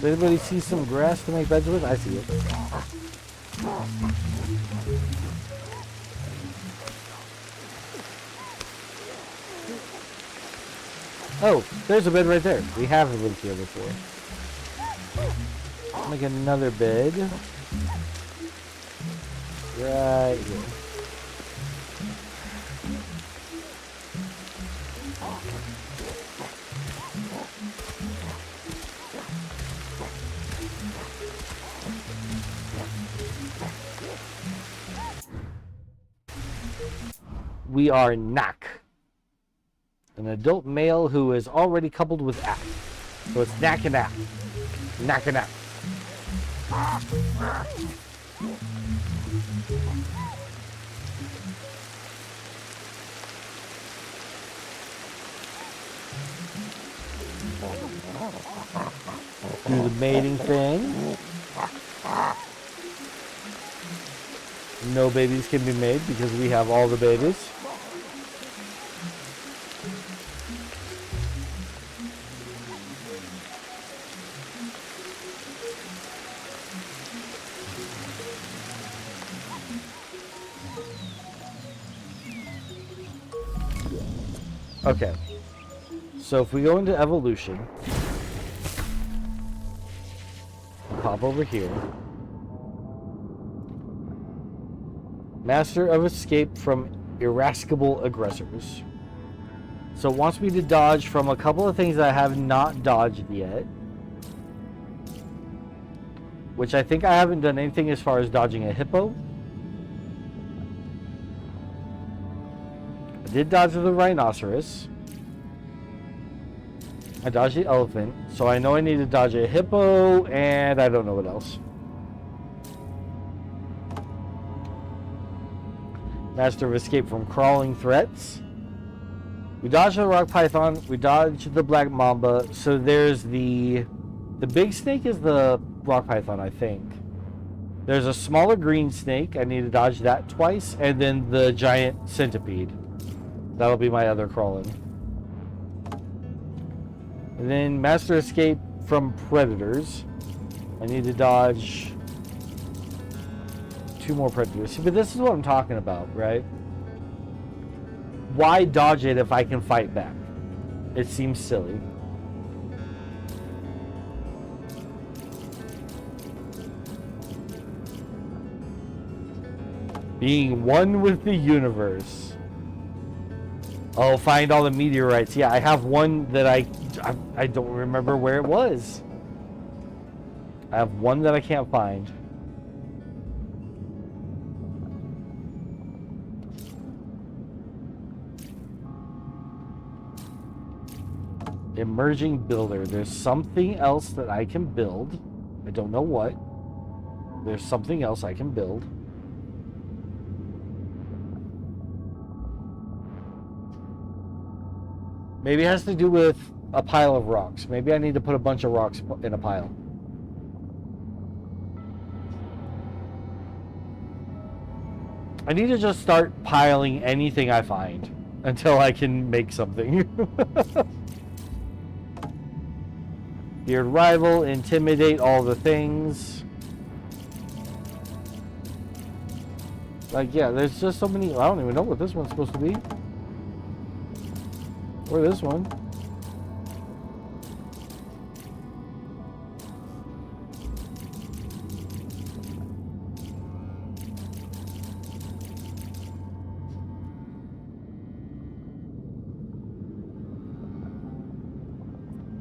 Does anybody see some grass to make beds with? I see it. Oh, there's a bed right there. We have lived here before. Make another bed. Right here. We are Nak, an adult male who is already coupled with Ak. So it's Nak and Ak. Nak and Ak. Do the mating thing. No babies can be made because we have all the babies. Okay, so if we go into evolution, pop over here. Master of escape from irascible aggressors. So it wants me to dodge from a couple of things that I have not dodged yet. Which I think I haven't done anything as far as dodging a hippo. I did dodge the rhinoceros. I dodged the elephant. So I know I need to dodge a hippo, and I don't know what else. Master of escape from crawling threats. We dodged the rock python. We dodged the black mamba. So there's the big snake is the rock python, I think. There's a smaller green snake. I need to dodge that twice. And then the giant centipede. That'll be my other crawling. And then master escape from predators. I need to dodge 2 more predators. See, but this is what I'm talking about, right? Why dodge it if I can fight back? It seems silly. Being one with the universe. Oh, find all the meteorites. Yeah, I have one that I don't remember where it was. I have one that I can't find. Emerging builder. There's something else that I can build. I don't know what. There's something else I can build. Maybe it has to do with a pile of rocks. Maybe I need to put a bunch of rocks in a pile. I need to just start piling anything I find until I can make something. Feared rival, intimidate, all the things. Like, yeah, there's just so many. I don't even know what this one's supposed to be. Or this one.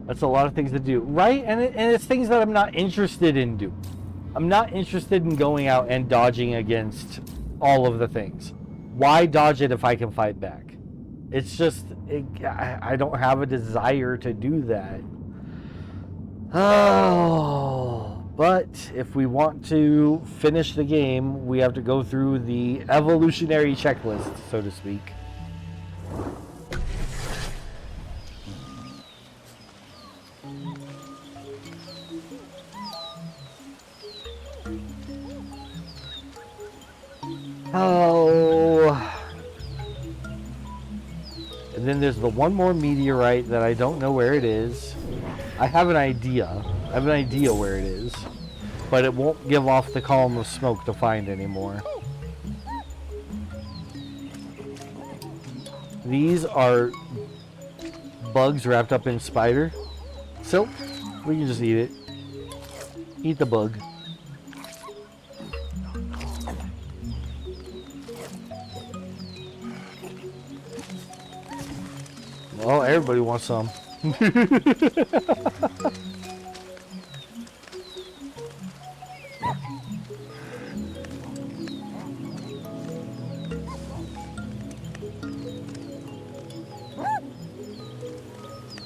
That's a lot of things to do, right? And it's things that I'm not interested in doing. I'm not interested in going out and dodging against all of the things. Why dodge it if I can fight back? It's just, I don't have a desire to do that. Oh, but if we want to finish the game, we have to go through the evolutionary checklist, so to speak. Oh. And then there's the one more meteorite that I don't know where it is. I have an idea. I have an idea where it is. But it won't give off the column of smoke to find anymore. These are bugs wrapped up in spider silk. We can just eat it. Eat the bug. Well, everybody wants some.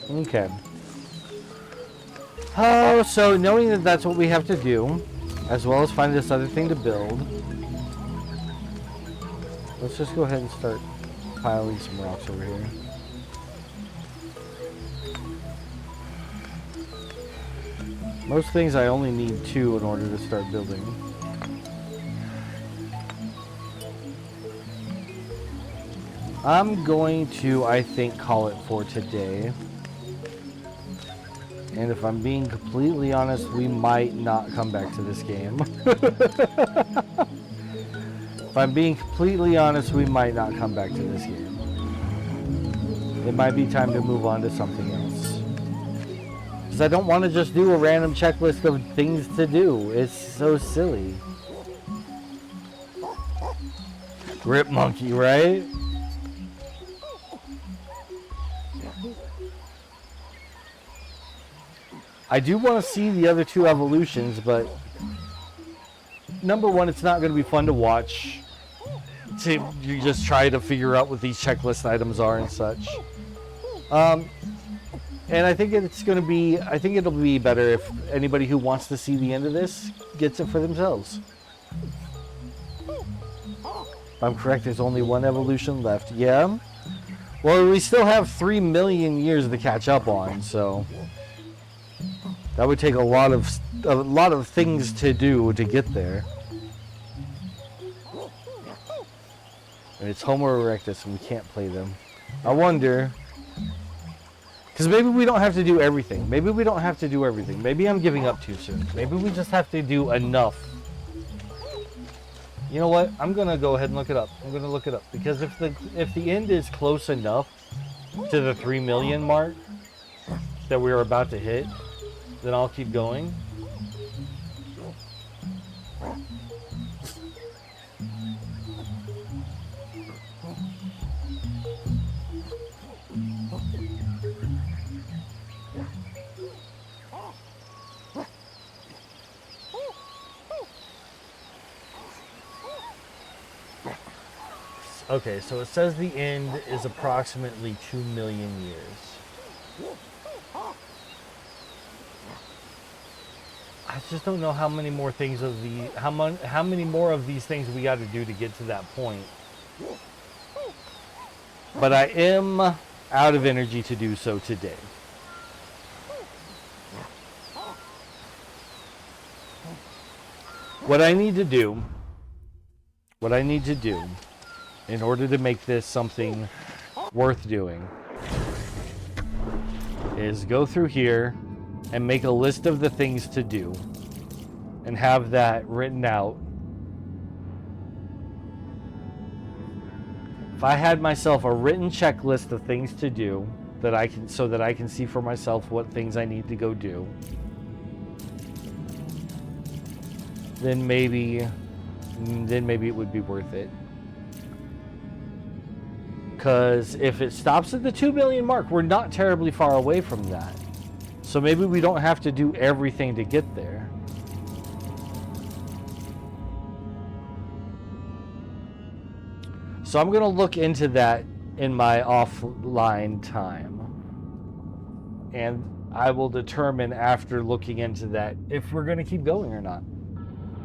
Okay. Oh, so knowing that that's what we have to do, as well as find this other thing to build, let's just go ahead and start piling some rocks over here. Most things I only need 2 in order to start building. I'm going to, I think, call it for today. And if I'm being completely honest, we might not come back to this game. If I'm being completely honest, we might not come back to this game. It might be time to move on to something else. Because I don't want to just do a random checklist of things to do. It's so silly. Grip monkey, right? I do want to see the other 2 evolutions, but number one, it's not going to be fun to watch. You just try to figure out what these checklist items are and such. And I think it's going to be, I think it'll be better if anybody who wants to see the end of this gets it for themselves. If I'm correct, there's only 1 evolution left. Yeah. Well, we still have 3 million years to catch up on, so that would take a lot of things to do to get there. And it's Homo erectus, and we can't play them. I wonder, because maybe we don't have to do everything. Maybe we don't have to do everything. Maybe I'm giving up too soon. Maybe we just have to do enough. You know what? I'm gonna go ahead and look it up. I'm gonna look it up because if the end is close enough to the 3 million mark that we're about to hit, then I'll keep going. Okay, so it says the end is approximately 2 million years. I just don't know how many more things of the how many more of these things we got to do to get to that point. But I am out of energy to do so today. What I need to do in order to make this something worth doing is go through here and make a list of the things to do and have that written out. If I had myself a written checklist of things to do that I can see for myself what things I need to go do, then maybe it would be worth it. Because if it stops at the 2 million mark, we're not terribly far away from that. So maybe we don't have to do everything to get there. So I'm going to look into that in my offline time. And I will determine after looking into that if we're going to keep going or not.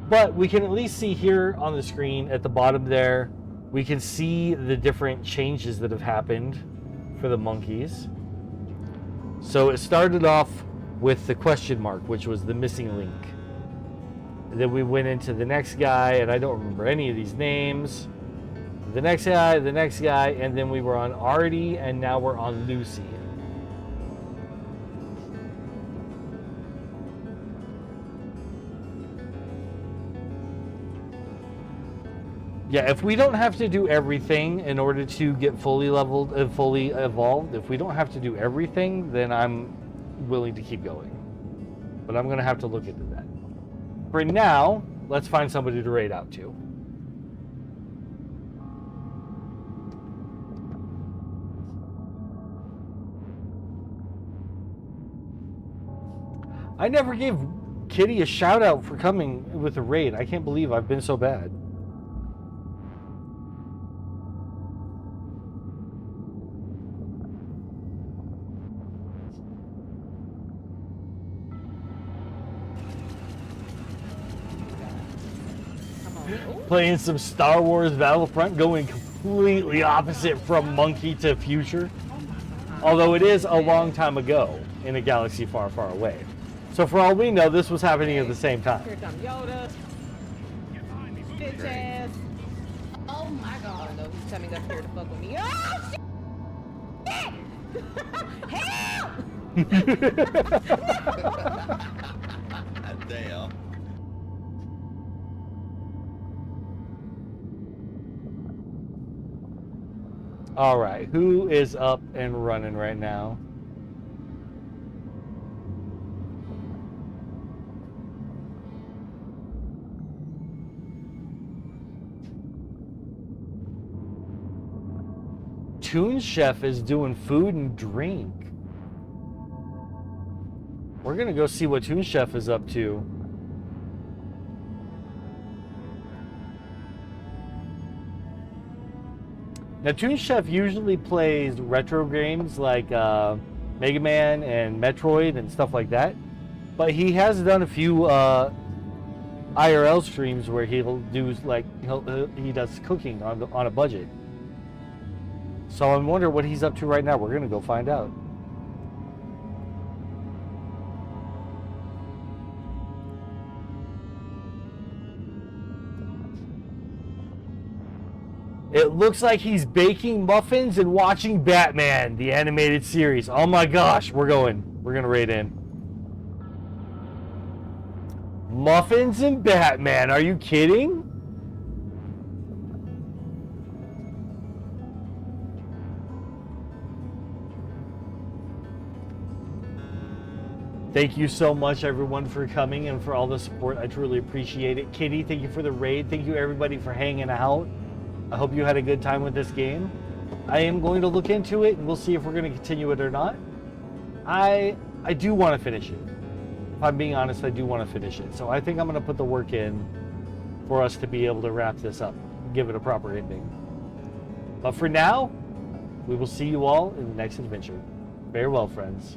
But we can at least see here on the screen at the bottom there, we can see the different changes that have happened for the monkeys. So it started off with the question mark, which was the missing link. And then we went into the next guy, and I don't remember any of these names. The next guy, and then we were on Artie, and now we're on Lucy. Yeah, if we don't have to do everything in order to get fully leveled and fully evolved, if we don't have to do everything, then I'm willing to keep going. But I'm going to have to look into that. For now, let's find somebody to raid out to. I never gave Kitty a shout out for coming with a raid. I can't believe I've been so bad. Playing some Star Wars Battlefront, going completely opposite from Monkey to Future. Although it is a long time ago in a galaxy far, far away. So for all we know, this was happening at the same time. Here comes Yoda. Bitch ass. Oh my god. Oh no, he's coming up here to fuck with me. Oh shit! Help! Damn. All right, who is up and running right now? Toon Chef is doing food and drink. We're gonna go see what Toon Chef is up to. Now, Toon Chef usually plays retro games like Mega Man and Metroid and stuff like that. But he has done a few IRL streams where he'll do like he does cooking on a budget. So I wonder what he's up to right now. We're gonna go find out. It looks like he's baking muffins and watching Batman, the animated series. Oh my gosh, we're gonna raid in. Muffins and Batman, are you kidding? Thank you so much, everyone, for coming and for all the support. I truly appreciate it. Kitty, thank you for the raid. Thank you, everybody, for hanging out. I hope you had a good time with this game. I am going to look into it, and we'll see if we're going to continue it or not. I do want to finish it. If I'm being honest, I do want to finish it. So I think I'm going to put the work in for us to be able to wrap this up, give it a proper ending. But for now, we will see you all in the next adventure. Farewell, friends.